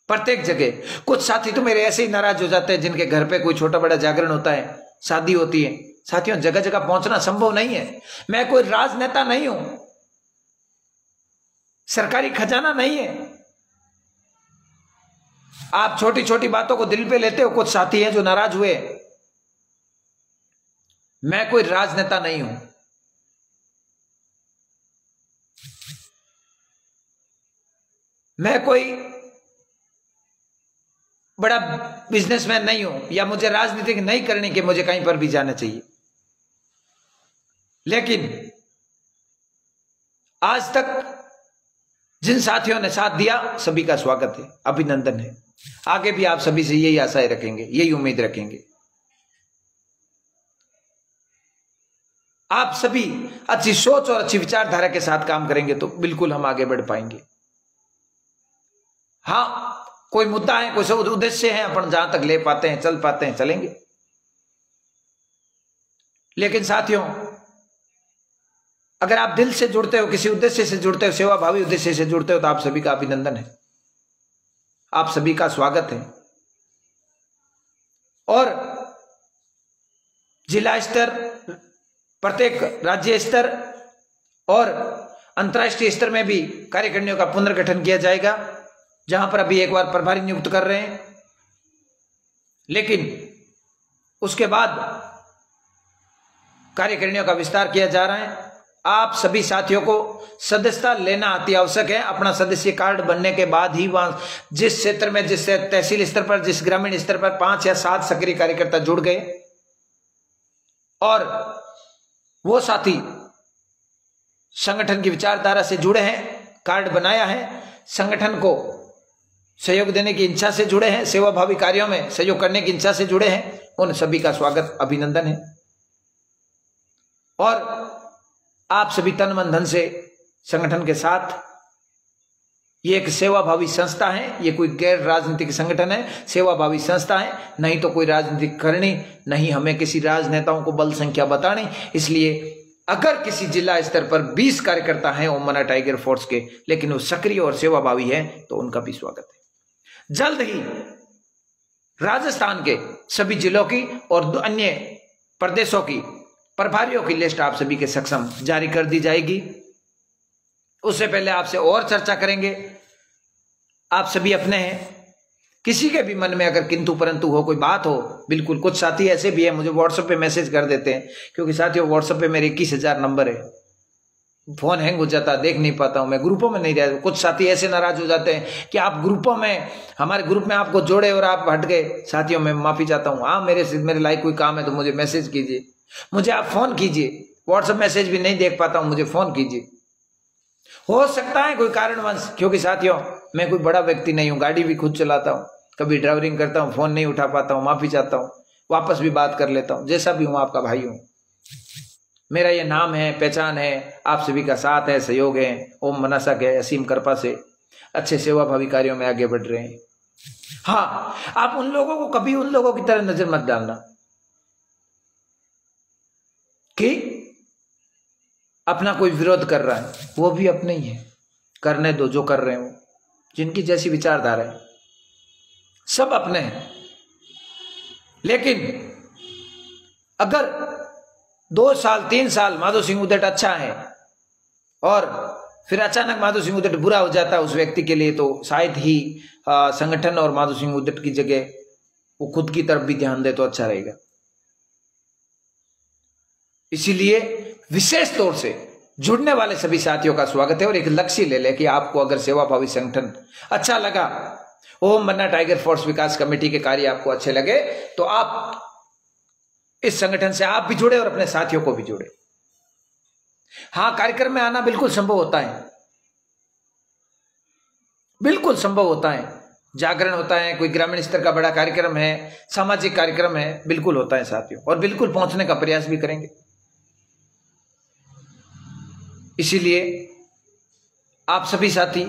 प्रत्येक जगह कुछ साथी तो मेरे ऐसे ही नाराज हो जाते हैं, जिनके घर पे कोई छोटा बड़ा जागरण होता है, शादी होती है। साथियों, जगह जगह पहुंचना संभव नहीं है। मैं कोई राजनेता नहीं हूं, सरकारी खजाना नहीं है। आप छोटी छोटी बातों को दिल पे लेते हो। कुछ साथी हैं जो नाराज हुए, मैं कोई राजनेता नहीं हूं। मैं कोई बड़ा बिजनेसमैन नहीं हूं, या मुझे राजनीति नहीं करनी कि मुझे कहीं पर भी जाना चाहिए। लेकिन आज तक जिन साथियों ने साथ दिया, सभी का स्वागत है, अभिनंदन है। आगे भी आप सभी से यही आशाएं रखेंगे, यही उम्मीद रखेंगे। आप सभी अच्छी सोच और अच्छी विचारधारा के साथ काम करेंगे तो बिल्कुल हम आगे बढ़ पाएंगे। हाँ, कोई मुद्दा है, कोई उद्देश्य है, अपन जहां तक ले पाते हैं, चल पाते हैं, चलेंगे। लेकिन साथियों, अगर आप दिल से जुड़ते हो, किसी उद्देश्य से जुड़ते हो, सेवा भावी उद्देश्य से जुड़ते हो, तो आप सभी का अभिनंदन है, आप सभी का स्वागत है। और जिला स्तर, प्रत्येक राज्य स्तर और अंतर्राष्ट्रीय स्तर में भी कार्यकारिणियों का पुनर्गठन किया जाएगा, जहां पर अभी एक बार प्रभारी नियुक्त कर रहे हैं, लेकिन उसके बाद कार्यकारिणियों का विस्तार किया जा रहा है। आप सभी साथियों को सदस्यता लेना अति आवश्यक है। अपना सदस्य कार्ड बनने के बाद ही वहां जिस क्षेत्र में, जिस तहसील स्तर पर, जिस ग्रामीण स्तर पर 5 या 7 सक्रिय कार्यकर्ता जुड़ गए और वो साथी संगठन की विचारधारा से जुड़े हैं, कार्ड बनाया है, संगठन को सहयोग देने की इच्छा से जुड़े हैं, सेवाभावी कार्यों में सहयोग करने की इच्छा से जुड़े हैं, उन सभी का स्वागत, अभिनंदन है। और आप सभी तन मन धन से संगठन के साथ, ये एक सेवाभावी संस्था है, ये कोई गैर राजनीतिक संगठन है, सेवाभावी संस्था है, नहीं तो कोई राजनीति करनी, नहीं हमें किसी राजनेताओं को बल संख्या बतानी। इसलिए अगर किसी जिला स्तर पर 20 कार्यकर्ता हैं ओम मन्ना टाइगर फोर्स के, लेकिन वो सक्रिय और सेवाभावी है, तो उनका भी स्वागत है। जल्द ही राजस्थान के सभी जिलों की और अन्य प्रदेशों की प्रभारियों की लिस्ट आप सभी के सक्षम जारी कर दी जाएगी। उससे पहले आपसे और चर्चा करेंगे। आप सभी अपने हैं, किसी के भी मन में अगर किंतु परंतु हो, कोई बात हो, बिल्कुल, कुछ साथी ऐसे भी हैं मुझे व्हाट्सएप पे मैसेज कर देते हैं, क्योंकि साथियों व्हाट्सएप पे मेरे 21,000 नंबर है, फोन हैंग हो जाता, देख नहीं पाता हूं, मैं ग्रुपों में नहीं रहता। कुछ साथी ऐसे नाराज हो जाते हैं कि आप ग्रुपों में, हमारे ग्रुप में आपको जोड़े और आप हट गए। साथियों मैं माफी चाहता हूं। हाँ, मेरे लाइक कोई काम है तो मुझे मैसेज कीजिए, मुझे आप फोन कीजिए, व्हाट्सएप मैसेज भी नहीं देख पाता हूं, मुझे फोन कीजिए। हो सकता है कोई कारणवश, क्योंकि साथियों मैं कोई बड़ा व्यक्ति नहीं हूं, गाड़ी भी खुद चलाता हूं, कभी ड्राइविंग करता हूं, फोन नहीं उठा पाता हूं, माफी चाहता हूं, वापस भी बात कर लेता हूं। जैसा भी हूं आपका भाई हूं, मेरा ये नाम है, पहचान है, आप सभी का साथ है, सहयोग है, ओम मनासा के असीम कृपा से अच्छे सेवाभावी कार्यों में आगे बढ़ रहे हैं। हाँ, आप उन लोगों को कभी उन लोगों की तरह नजर मत डालना कि अपना कोई विरोध कर रहा है, वो भी अपने ही है, करने दो जो कर रहे हो, जिनकी जैसी विचारधारा है, सब अपने हैं। लेकिन अगर 2 साल 3 साल माधो सिंह उदट अच्छा है और फिर अचानक माधो सिंह उदट बुरा हो जाता है उस व्यक्ति के लिए, तो शायद ही संगठन और माधो सिंह उदट की जगह वो खुद की तरफ भी ध्यान दे तो अच्छा रहेगा। इसीलिए विशेष तौर से जुड़ने वाले सभी साथियों का स्वागत है और एक लक्ष्य ले ले कि आपको अगर सेवाभावी संगठन अच्छा लगा, ओम मन्ना टाइगर फोर्स विकास कमेटी के कार्य आपको अच्छे लगे, तो आप इस संगठन से आप भी जुड़े और अपने साथियों को भी जोड़े। हाँ, कार्यक्रम में आना बिल्कुल संभव होता है, बिल्कुल संभव होता है, जागरण होता है, कोई ग्रामीण स्तर का बड़ा कार्यक्रम है, सामाजिक कार्यक्रम है, बिल्कुल होता है साथियों, और बिल्कुल पहुंचने का प्रयास भी करेंगे। इसीलिए आप सभी साथी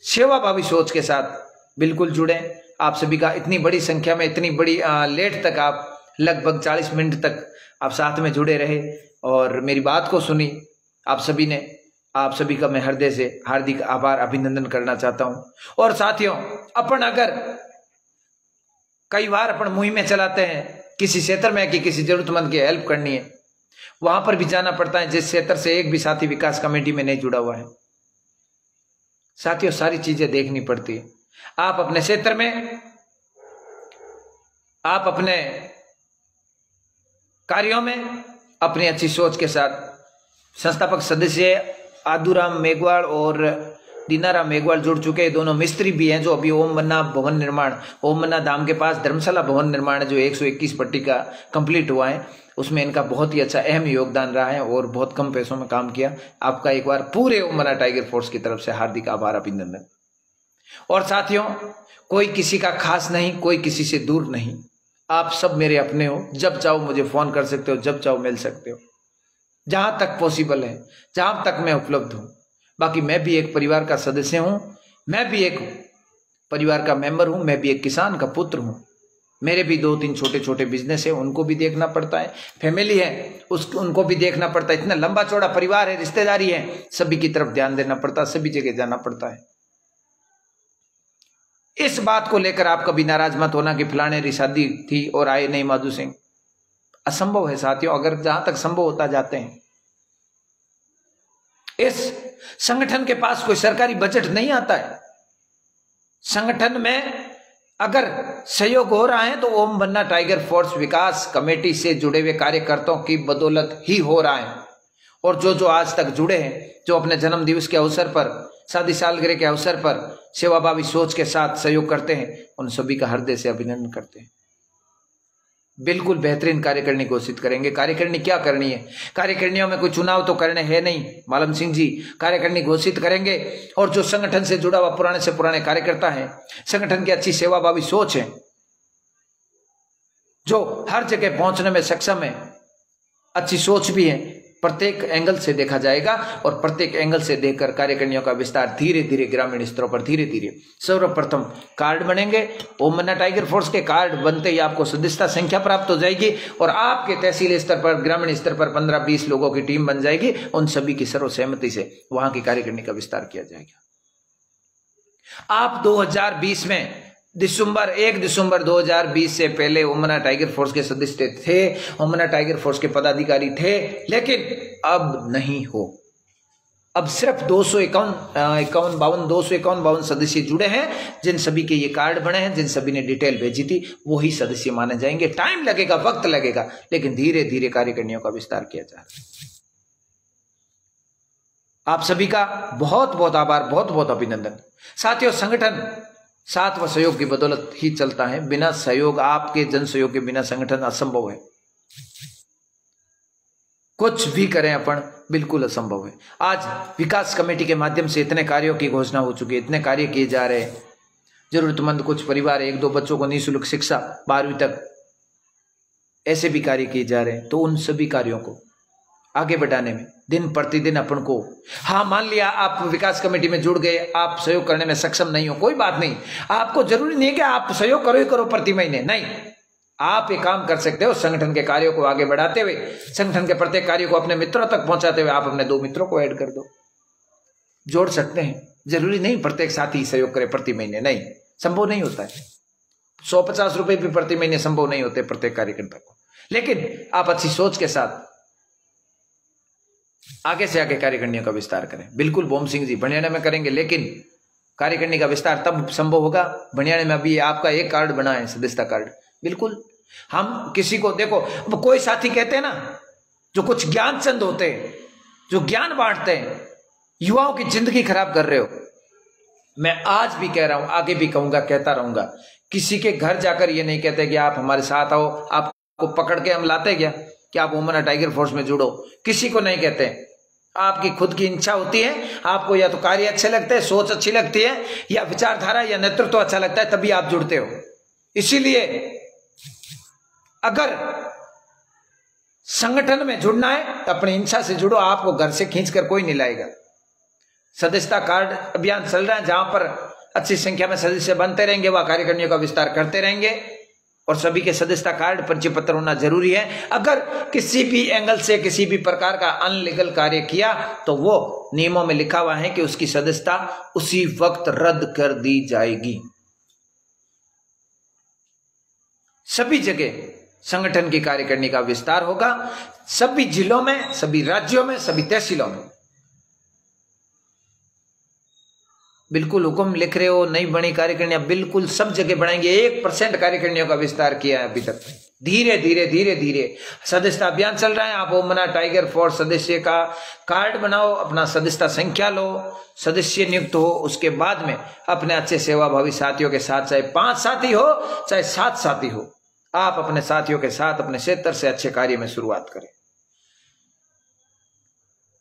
सेवाभावी सोच के साथ बिल्कुल जुड़े। आप सभी का इतनी बड़ी संख्या में, इतनी बड़ी लेट तक, आप लगभग 40 मिनट तक आप साथ में जुड़े रहे और मेरी बात को सुनी आप सभी ने। आप सभी का मैं हृदय से हार्दिक आभार, अभिनंदन करना चाहता हूं। और साथियों, अपन अगर कई बार अपन मुहिमें चलाते हैं किसी क्षेत्र में कि किसी जरूरतमंद की हेल्प करनी है, वहां पर भी जाना पड़ता है जिस क्षेत्र से एक भी साथी विकास कमेटी में नहीं जुड़ा हुआ है। साथियों, सारी चीजें देखनी पड़ती है। आप अपने क्षेत्र में, आप अपने कार्यों में अपनी अच्छी सोच के साथ, संस्थापक सदस्य आदूराम मेघवाल और दीनाराम मेघवाल जुड़ चुके हैं, दोनों मिस्त्री भी हैं जो अभी ओम मन्ना भवन निर्माण, ओम मन्ना धाम के पास धर्मशाला भवन निर्माण है जो 121 पट्टी का कंप्लीट हुआ है, उसमें इनका बहुत ही अच्छा अहम योगदान रहा है और बहुत कम पैसों में काम किया। आपका एक बार पूरे ओम मन्ना टाइगर फोर्स की तरफ से हार्दिक आभार, अभिनंदन। और साथियों, कोई किसी का खास नहीं, कोई किसी से दूर नहीं, आप सब मेरे अपने हो। जब चाहो मुझे फोन कर सकते हो, जब चाहो मिल सकते हो, जहां तक पॉसिबल है, जहां तक मैं उपलब्ध हूं। बाकी मैं भी एक परिवार का सदस्य हूं, मैं भी एक परिवार का मेंबर हूं, मैं भी एक किसान का पुत्र हूं। मेरे भी 2-3 छोटे छोटे बिजनेस है, उनको भी देखना पड़ता है, फैमिली है उनको भी देखना पड़ता है, इतना लंबा चौड़ा परिवार है, रिश्तेदारी है, सभी की तरफ ध्यान देना पड़ता है, सभी जगह जाना पड़ता है। इस बात को लेकर आप कभी नाराज मत होना कि फलाने री शादी थी और आए नहीं माधो सिंह। असंभव है साथियों, अगर जहां तक संभव होता जाते हैं। इस संगठन के पास कोई सरकारी बजट नहीं आता है। संगठन में अगर सहयोग हो रहा है तो ओम बन्ना टाइगर फोर्स विकास कमेटी से जुड़े हुए कार्यकर्ताओं की बदौलत ही हो रहा है। और जो आज तक जुड़े हैं, जो अपने जन्म दिवस के अवसर पर, शादी सालगिरह के अवसर पर सेवाभावी सोच के साथ सहयोग करते हैं, उन सभी का हृदय से अभिनंदन करते हैं। बिल्कुल बेहतरीन कार्यकारिणी घोषित करेंगे। कार्यकारिणी क्या करनी है, कार्यकारिणियों में कोई चुनाव तो करने है नहीं मालम सिंह जी। कार्यकारिणी घोषित करेंगे और जो संगठन से जुड़ा हुआ पुराने से पुराने कार्यकर्ता हैं, संगठन की अच्छी सेवाभावी सोच है, जो हर जगह पहुंचने में सक्षम है, अच्छी सोच भी है, प्रत्येक एंगल से देखा जाएगा और प्रत्येक एंगल से देखकर कार्यकारिणियों का विस्तार धीरे धीरे ग्रामीण स्तरों पर धीरे धीरे। सर्वप्रथम कार्ड बनेंगे। ओम बन्ना टाइगर फोर्स के कार्ड बनते ही आपको सदस्यता संख्या प्राप्त हो जाएगी और आपके तहसील स्तर पर, ग्रामीण स्तर पर 15-20 लोगों की टीम बन जाएगी। उन सभी की सर्वसहमति से वहां की कार्यकारिणी का विस्तार किया जाएगा। आप 2020 में 1 दिसंबर 2020 से पहले ओम बन्ना टाइगर फोर्स के सदस्य थे, ओम बन्ना टाइगर फोर्स के पदाधिकारी थे, लेकिन अब नहीं हो। अब सिर्फ 251 सदस्य जुड़े हैं, जिन सभी के ये कार्ड बने हैं, जिन सभी ने डिटेल भेजी थी, वो ही सदस्य माने जाएंगे। टाइम लगेगा, वक्त लगेगा, लेकिन धीरे धीरे कार्यकारिणियों का विस्तार किया जा रहा है। आप सभी का बहुत बहुत आभार, बहुत बहुत अभिनंदन। साथियों, संगठन साथ व सहयोग की बदौलत ही चलता है। बिना सहयोग, आपके जन सहयोग के बिना संगठन असंभव है। कुछ भी करें अपन, बिल्कुल असंभव है। आज विकास कमेटी के माध्यम से इतने कार्यों की घोषणा हो चुकी है, इतने कार्य किए जा रहे हैं। जरूरतमंद कुछ परिवार, 1-2 बच्चों को निःशुल्क शिक्षा 12वीं तक, ऐसे भी कार्य किए जा रहे हैं। तो उन सभी कार्यों को आगे बढ़ाने में दिन प्रतिदिन अपन को, हाँ मान लिया आप विकास कमेटी में जुड़ गए, आप सहयोग करने में सक्षम नहीं हो, कोई बात नहीं। आपको जरूरी नहीं है कि आप सहयोग करो ही करो प्रति महीने, नहीं। आप ये काम कर सकते हो, संगठन के कार्यों को आगे बढ़ाते हुए, संगठन के प्रत्येक कार्य को अपने मित्रों तक पहुंचाते हुए आप अपने 2 मित्रों को ऐड कर दो, जोड़ सकते हैं। जरूरी नहीं प्रत्येक साथी सहयोग करे प्रति महीने, नहीं, संभव नहीं होता है। 150 रुपए भी प्रति महीने संभव नहीं होते प्रत्येक कार्यकर्ता को, लेकिन आप अच्छी सोच के साथ आगे से आगे कार्यकारिणियों का विस्तार करें। बिल्कुल बोम सिंह जी भणियाने में करेंगे, लेकिन कार्यकारिणी का विस्तार तब संभव होगा। भणियाने में अभी आपका एक कार्ड बना है, सदस्यता कार्ड। बिल्कुल हम किसी को, देखो अब कोई साथी कहते हैं ना, जो कुछ ज्ञान चंद होते हैं, जो ज्ञान बांटते हैं, युवाओं की जिंदगी खराब कर रहे हो। मैं आज भी कह रहा हूं, आगे भी कहूंगा, कहता रहूंगा, किसी के घर जाकर ये नहीं कहते कि आप हमारे साथ आओ, आपको पकड़ के हम लाते क्या कि आप ओम बन्ना टाइगर फोर्स में जुड़ो, किसी को नहीं कहते। आपकी खुद की इच्छा होती है, आपको या तो कार्य अच्छे लगते हैं, सोच अच्छी लगती है, या विचारधारा या नेतृत्व अच्छा लगता है, तभी आप जुड़ते हो। इसीलिए अगर संगठन में जुड़ना है, अपनी इच्छा से जुड़ो, आपको घर से खींचकर कोई नहीं लाएगा। सदस्यता कार्ड अभियान चल रहा है, जहां पर अच्छी संख्या में सदस्य बनते रहेंगे, वह कार्यकारिणियों का विस्तार करते रहेंगे और सभी के सदस्यता कार्ड, परिचय पत्र होना जरूरी है। अगर किसी भी एंगल से किसी भी प्रकार का अनलीगल कार्य किया तो वो नियमों में लिखा हुआ है कि उसकी सदस्यता उसी वक्त रद्द कर दी जाएगी। सभी जगह संगठन की कार्यकारिणी का विस्तार होगा, सभी जिलों में, सभी राज्यों में, सभी तहसीलों में। बिल्कुल हुक्म लिख रहे हो, नहीं बनी कार्यकारिणियां, बिल्कुल सब जगह बनाएंगे। 1% कार्यकारिणियों का विस्तार किया है अभी तक। धीरे धीरे धीरे धीरे सदस्यता अभियान चल रहा है। आप ओम बन्ना टाइगर फोर्स सदस्य का कार्ड बनाओ, अपना सदस्यता संख्या लो, सदस्य नियुक्त हो, उसके बाद में अपने अच्छे सेवाभावी साथियों के साथ, चाहे 5 साथी हो चाहे 7 साथी हो, आप अपने साथियों के साथ अपने क्षेत्र से अच्छे कार्य में शुरुआत करें।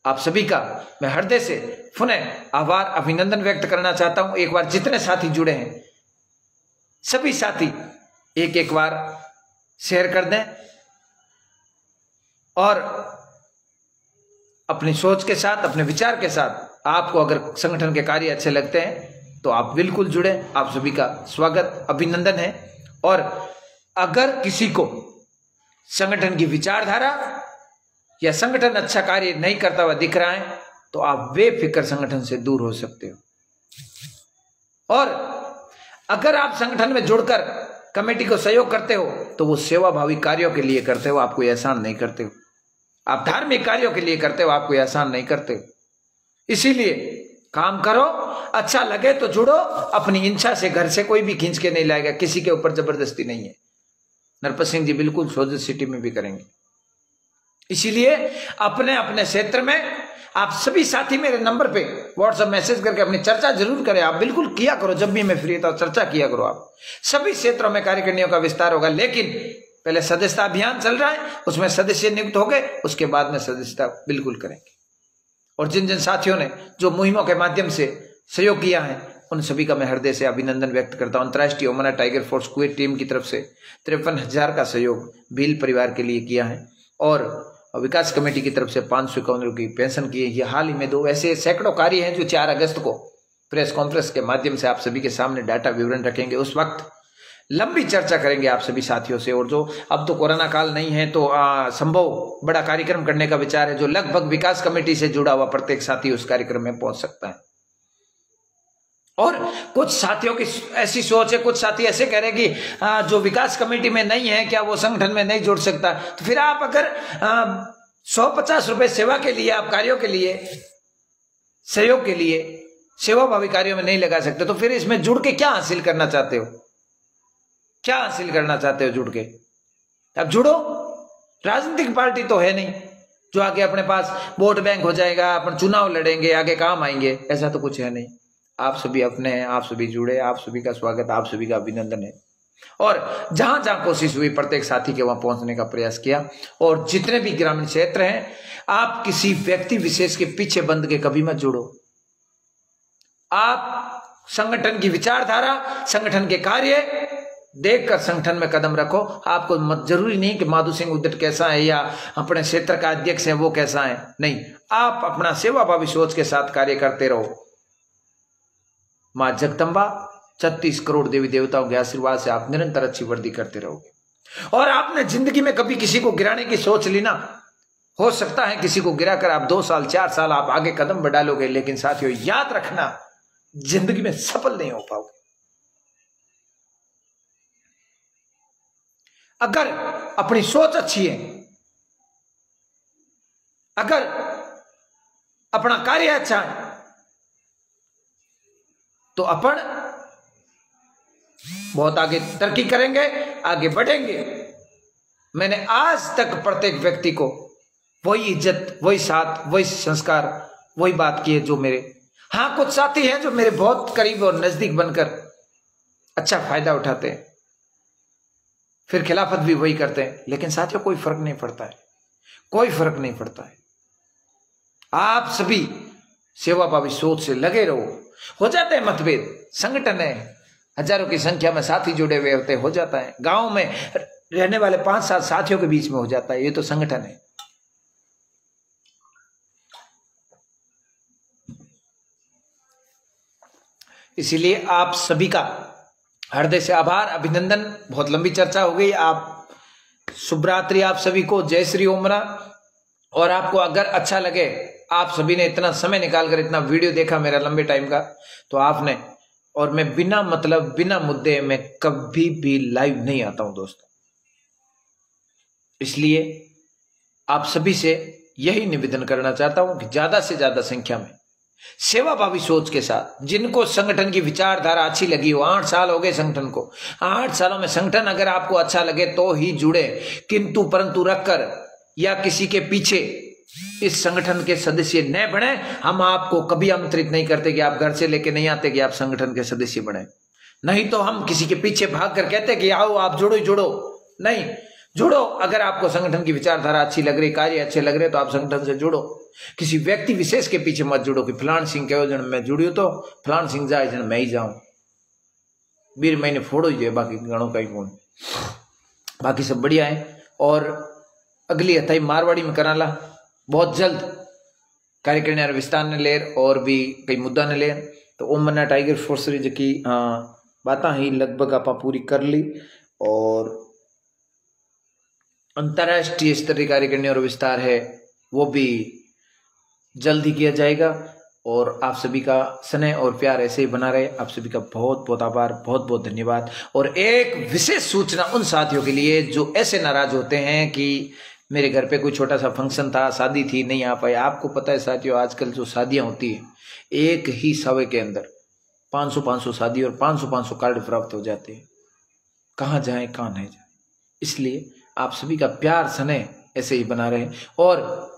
आप सभी का मैं हृदय से पुनः आभार, अभिनंदन व्यक्त करना चाहता हूं। एक बार जितने साथी जुड़े हैं, सभी साथी एक बार शेयर कर दें और अपनी सोच के साथ, अपने विचार के साथ, आपको अगर संगठन के कार्य अच्छे लगते हैं तो आप बिल्कुल जुड़े। आप सभी का स्वागत, अभिनंदन है। और अगर किसी को संगठन की विचारधारा या संगठन अच्छा कार्य नहीं करता हुआ दिख रहा है तो आप बेफिक्र संगठन से दूर हो सकते हो। और अगर आप संगठन में जुड़कर कमेटी को सहयोग करते हो तो वो सेवा भावी कार्यों के लिए करते हो, आप कोई एहसान नहीं करते हो। आप धार्मिक कार्यों के लिए करते हो, आप कोई एहसान नहीं करते हो। इसीलिए काम करो, अच्छा लगे तो जुड़ो, अपनी इच्छा से घर से कोई भी खींच के नहीं लाएगा, किसी के ऊपर जबरदस्ती नहीं है। नरपत सिंह जी बिल्कुल सोजत सिटी में भी करेंगे। इसीलिए अपने अपने क्षेत्र में आप सभी साथी मेरे नंबर पे व्हाट्सएप मैसेज करके अपनी चर्चा जरूर करें। आप बिल्कुल किया करो, जब भी मैं फ्री था चर्चा किया करो। आप सभी क्षेत्रों में कार्यकारिणियों का विस्तार होगा, लेकिन पहले सदस्यता अभियान चल रहा है, उसमें सदस्य नियुक्त हो गए, उसके बाद में सदस्यता बिल्कुल करेंगे। और जिन जिन साथियों ने जो मुहिमों के माध्यम से सहयोग किया है, उन सभी का मैं हृदय से अभिनंदन व्यक्त करता हूं। अंतर्राष्ट्रीय ओमना टाइगर फोर्स कुवैत टीम की तरफ से 53,000 का सहयोग भील परिवार के लिए किया है, और विकास कमेटी की तरफ से 551 की पेंशन की है। ये हाल ही में 2 ऐसे सैकड़ों कार्य हैं जो 4 अगस्त को प्रेस कॉन्फ्रेंस के माध्यम से आप सभी के सामने डाटा विवरण रखेंगे। उस वक्त लंबी चर्चा करेंगे आप सभी साथियों से। और जो अब तो कोरोना काल नहीं है, तो संभव बड़ा कार्यक्रम करने का विचार है, जो लगभग विकास कमेटी से जुड़ा हुआ प्रत्येक साथी उस कार्यक्रम में पहुंच सकता है। और कुछ साथियों की ऐसी सोच है, कुछ साथी ऐसे कह रहे हैं कि जो विकास कमेटी में नहीं है, क्या वो संगठन में नहीं जुड़ सकता? तो फिर आप अगर 150 रुपए सेवा के लिए, आप कार्यों के लिए, सहयोग के लिए, सेवा भावी कार्यों में नहीं लगा सकते, तो फिर इसमें जुड़ के क्या हासिल करना चाहते हो? क्या हासिल करना चाहते हो जुड़ के? अब जुड़ो। राजनीतिक पार्टी तो है नहीं जो आगे अपने पास वोट बैंक हो जाएगा, अपन चुनाव लड़ेंगे, आगे काम आएंगे, ऐसा तो कुछ है नहीं। आप सभी अपने हैं, आप सभी जुड़े, आप सभी का स्वागत, आप सभी का अभिनंदन है। और जहां जहां कोशिश हुई प्रत्येक साथी के वहां पहुंचने का प्रयास किया। और जितने भी ग्रामीण क्षेत्र हैं, आप किसी व्यक्ति विशेष के पीछे बंद के कभी मत जुड़ो। आप संगठन की विचारधारा, संगठन के कार्य देखकर संगठन में कदम रखो। आपको जरूरी नहीं कि माधु सिंह उद्दट कैसा है या अपने क्षेत्र का अध्यक्ष है वो कैसा है, नहीं। आप अपना सेवाभावी सोच के साथ कार्य करते रहो। मां जगदम्बा 36 करोड़ देवी देवताओं के आशीर्वाद से आप निरंतर अच्छी वृद्धि करते रहोगे। और आपने जिंदगी में कभी किसी को गिराने की सोच ली ना, हो सकता है किसी को गिराकर आप 2 साल 4 साल आप आगे कदम बढ़ा लोगे, लेकिन साथियों याद रखना, जिंदगी में सफल नहीं हो पाओगे। अगर अपनी सोच अच्छी है, अगर अपना कार्य अच्छा है, तो अपन बहुत आगे तरक्की करेंगे, आगे बढ़ेंगे। मैंने आज तक प्रत्येक व्यक्ति को वही इज्जत, वही साथ, वही संस्कार, वही बात की है जो मेरे, हाँ कुछ साथी हैं जो मेरे बहुत करीब और नजदीक बनकर अच्छा फायदा उठाते हैं, फिर खिलाफत भी वही करते हैं, लेकिन साथियों कोई फर्क नहीं पड़ता है, कोई फर्क नहीं पड़ता है। आप सभी सेवाभावी सोच से लगे रहो। हो जाते हैं मतभेद, संगठन है, हजारों की संख्या में साथी जुड़े हुए होते, हो जाता है। गांव में रहने वाले 5-7 साथियों के बीच में हो जाता है, ये तो संगठन है। इसीलिए आप सभी का हृदय से आभार, अभिनंदन। बहुत लंबी चर्चा हो गई। आप शुभ रात्रि आप सभी को, जय श्री ओमना। और आपको अगर अच्छा लगे, आप सभी ने इतना समय निकालकर इतना वीडियो देखा मेरा लंबे टाइम का, तो आपने, और मैं बिना मतलब बिना मुद्दे में कभी भी लाइव नहीं आता हूं दोस्तों, इसलिए आप सभी से यही निवेदन करना चाहता हूं कि ज्यादा से ज्यादा संख्या में सेवाभावी सोच के साथ, जिनको संगठन की विचारधारा अच्छी लगी हो, 8 साल हो गए संगठन को, 8 सालों में संगठन अगर आपको अच्छा लगे तो ही जुड़े, किंतु परंतु रखकर या किसी के पीछे इस संगठन के सदस्य न बने। हम आपको कभी आमंत्रित नहीं करते कि आप घर से लेके नहीं आते कि आप संगठन के सदस्य बने, नहीं तो हम किसी के पीछे भाग कर कहते कि आओ आप जुड़ो जुड़ो, नहीं जुड़ो। अगर आपको संगठन की विचारधारा अच्छी लग रही, कार्य अच्छे लग रहे, तो आप संगठन से जुड़ो। किसी व्यक्ति विशेष के पीछे मत जुड़ो कि फलान सिंह के जन मैं जुड़ियो तो फलान सिंह जाए जन मैं ही जाऊं, बीर मैंने फोड़ो ही है, बाकी गणों का ही कौन, बाकी सब बढ़िया है। और अगली हथाई मारवाड़ी में कराला बहुत जल्द कार्यकारिणी विस्तार ने लेर और भी कई मुद्दा ने लेर। तो ओमना टाइगर फोर्स की बात ही लगभग आप पूरी कर ली, और अंतर्राष्ट्रीय स्तर की कार्यकारिणी और विस्तार है वो भी जल्द ही किया जाएगा। और आप सभी का स्नेह और प्यार ऐसे ही बना रहे। आप सभी का बहुत बहुत आभार, बहुत बहुत धन्यवाद। और एक विशेष सूचना उन साथियों के लिए जो ऐसे नाराज होते हैं कि मेरे घर पे कोई छोटा सा फंक्शन था, शादी थी, नहीं आ पाए। आपको पता है साथियों, आजकल जो शादियां होती हैं, एक ही सवे के अंदर 500 शादी और 500 कार्ड प्राप्त हो जाते हैं। कहाँ जाए कहाँ नहीं जाए। इसलिए आप सभी का प्यार स्नेह ऐसे ही बना रहे। और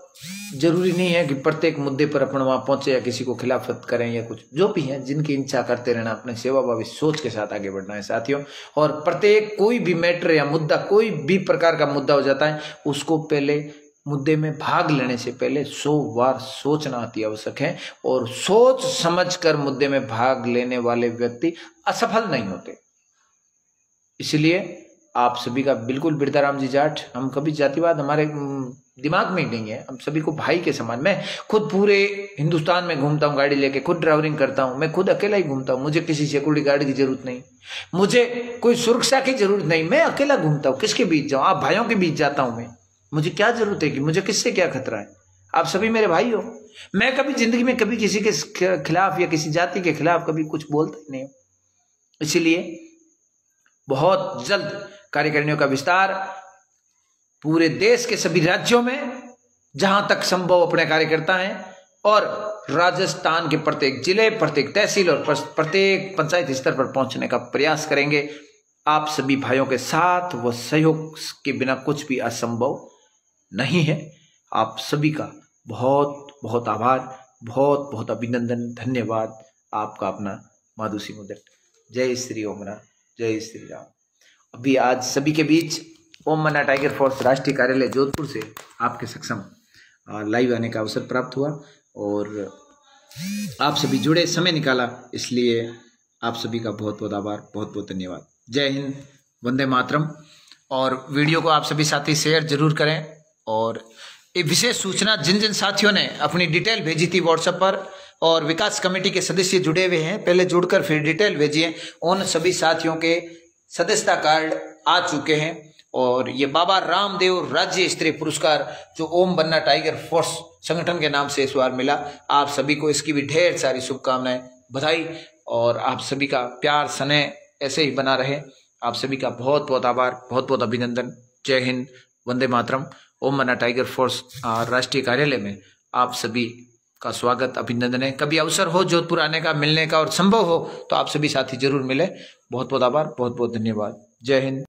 जरूरी नहीं है कि प्रत्येक मुद्दे पर अपन वहां पहुंचे या किसी को खिलाफत करें या कुछ, जो भी है जिनकी इच्छा करते रहना, अपने सेवाभावी सोच के साथ आगे बढ़ना है साथियों। और प्रत्येक कोई भी मैटर या मुद्दा, कोई भी प्रकार का मुद्दा हो जाता है, उसको पहले मुद्दे में भाग लेने से पहले 100 बार सोचना अति आवश्यक है। और सोच समझ कर मुद्दे में भाग लेने वाले व्यक्ति असफल नहीं होते। इसलिए आप सभी का बिल्कुल बिरदाराम जी जाट, हम कभी जातिवाद हमारे दिमाग में ही नहीं है। हम सभी को भाई के समान। मैं खुद पूरे हिंदुस्तान में घूमता हूँ गाड़ी लेके, खुद ड्राइविंग करता हूँ, मैं खुद अकेला ही घूमता हूँ। मुझे किसी सिक्योरिटी गार्ड की जरूरत नहीं, मुझे कोई सुरक्षा की जरूरत नहीं। मैं अकेला घूमता हूँ, किसके बीच जाऊँ? आप भाइयों के बीच जाता हूँ मैं। मुझे क्या जरूरत है कि मुझे किससे क्या खतरा है? आप सभी मेरे भाई हो। मैं कभी जिंदगी में कभी किसी के खिलाफ या किसी जाति के खिलाफ कभी कुछ बोलता ही नहीं। इसीलिए बहुत जल्द कार्यकारिणियों का विस्तार पूरे देश के सभी राज्यों में जहां तक संभव अपने कार्यकर्ता हैं, और राजस्थान के प्रत्येक जिले, प्रत्येक तहसील और प्रत्येक पंचायत स्तर पर पहुंचने का प्रयास करेंगे। आप सभी भाइयों के साथ व सहयोग के बिना कुछ भी असंभव नहीं है। आप सभी का बहुत बहुत आभार, बहुत बहुत अभिनंदन, धन्यवाद। आपका अपना माधु सिंह उदट। जय श्री ओम राम, जय श्री राम। अभी आज सभी के बीच ओम मन्ना टाइगर फोर्स राष्ट्रीय कार्यालय जोधपुर से आपके सक्षम लाइव आने का अवसर प्राप्त हुआ, और आप सभी जुड़े, समय निकाला, इसलिए आप सभी का बहुत बहुत आभार, बहुत बहुत धन्यवाद। जय हिंद, वंदे मातरम। और वीडियो को आप सभी साथी शेयर जरूर करें। और एक विशेष सूचना, जिन जिन साथियों ने अपनी डिटेल भेजी थी व्हाट्सएप पर, और विकास कमेटी के सदस्य जुड़े हुए हैं, पहले जुड़कर फिर डिटेल भेजिए, उन सभी साथियों के सदस्यता कार्ड आ चुके हैं। और ये बाबा रामदेव राज्य स्तरीय पुरस्कार जो ओम मन्ना टाइगर फोर्स संगठन के नाम से इस बार मिला, आप सभी को इसकी भी ढेर सारी शुभकामनाएं, बधाई। और आप सभी का प्यार स्नेह ऐसे ही बना रहे। आप सभी का बहुत बहुत आभार, बहुत बहुत अभिनंदन। जय हिंद, वंदे मातरम। ओम मन्ना टाइगर फोर्स राष्ट्रीय कार्यालय में आप सभी का स्वागत, अभिनंदन है। कभी अवसर हो जोधपुर आने का, मिलने का, और संभव हो तो आप सभी साथी जरूर मिले। बहुत बहुत आभार, बहुत बहुत धन्यवाद। जय हिंद।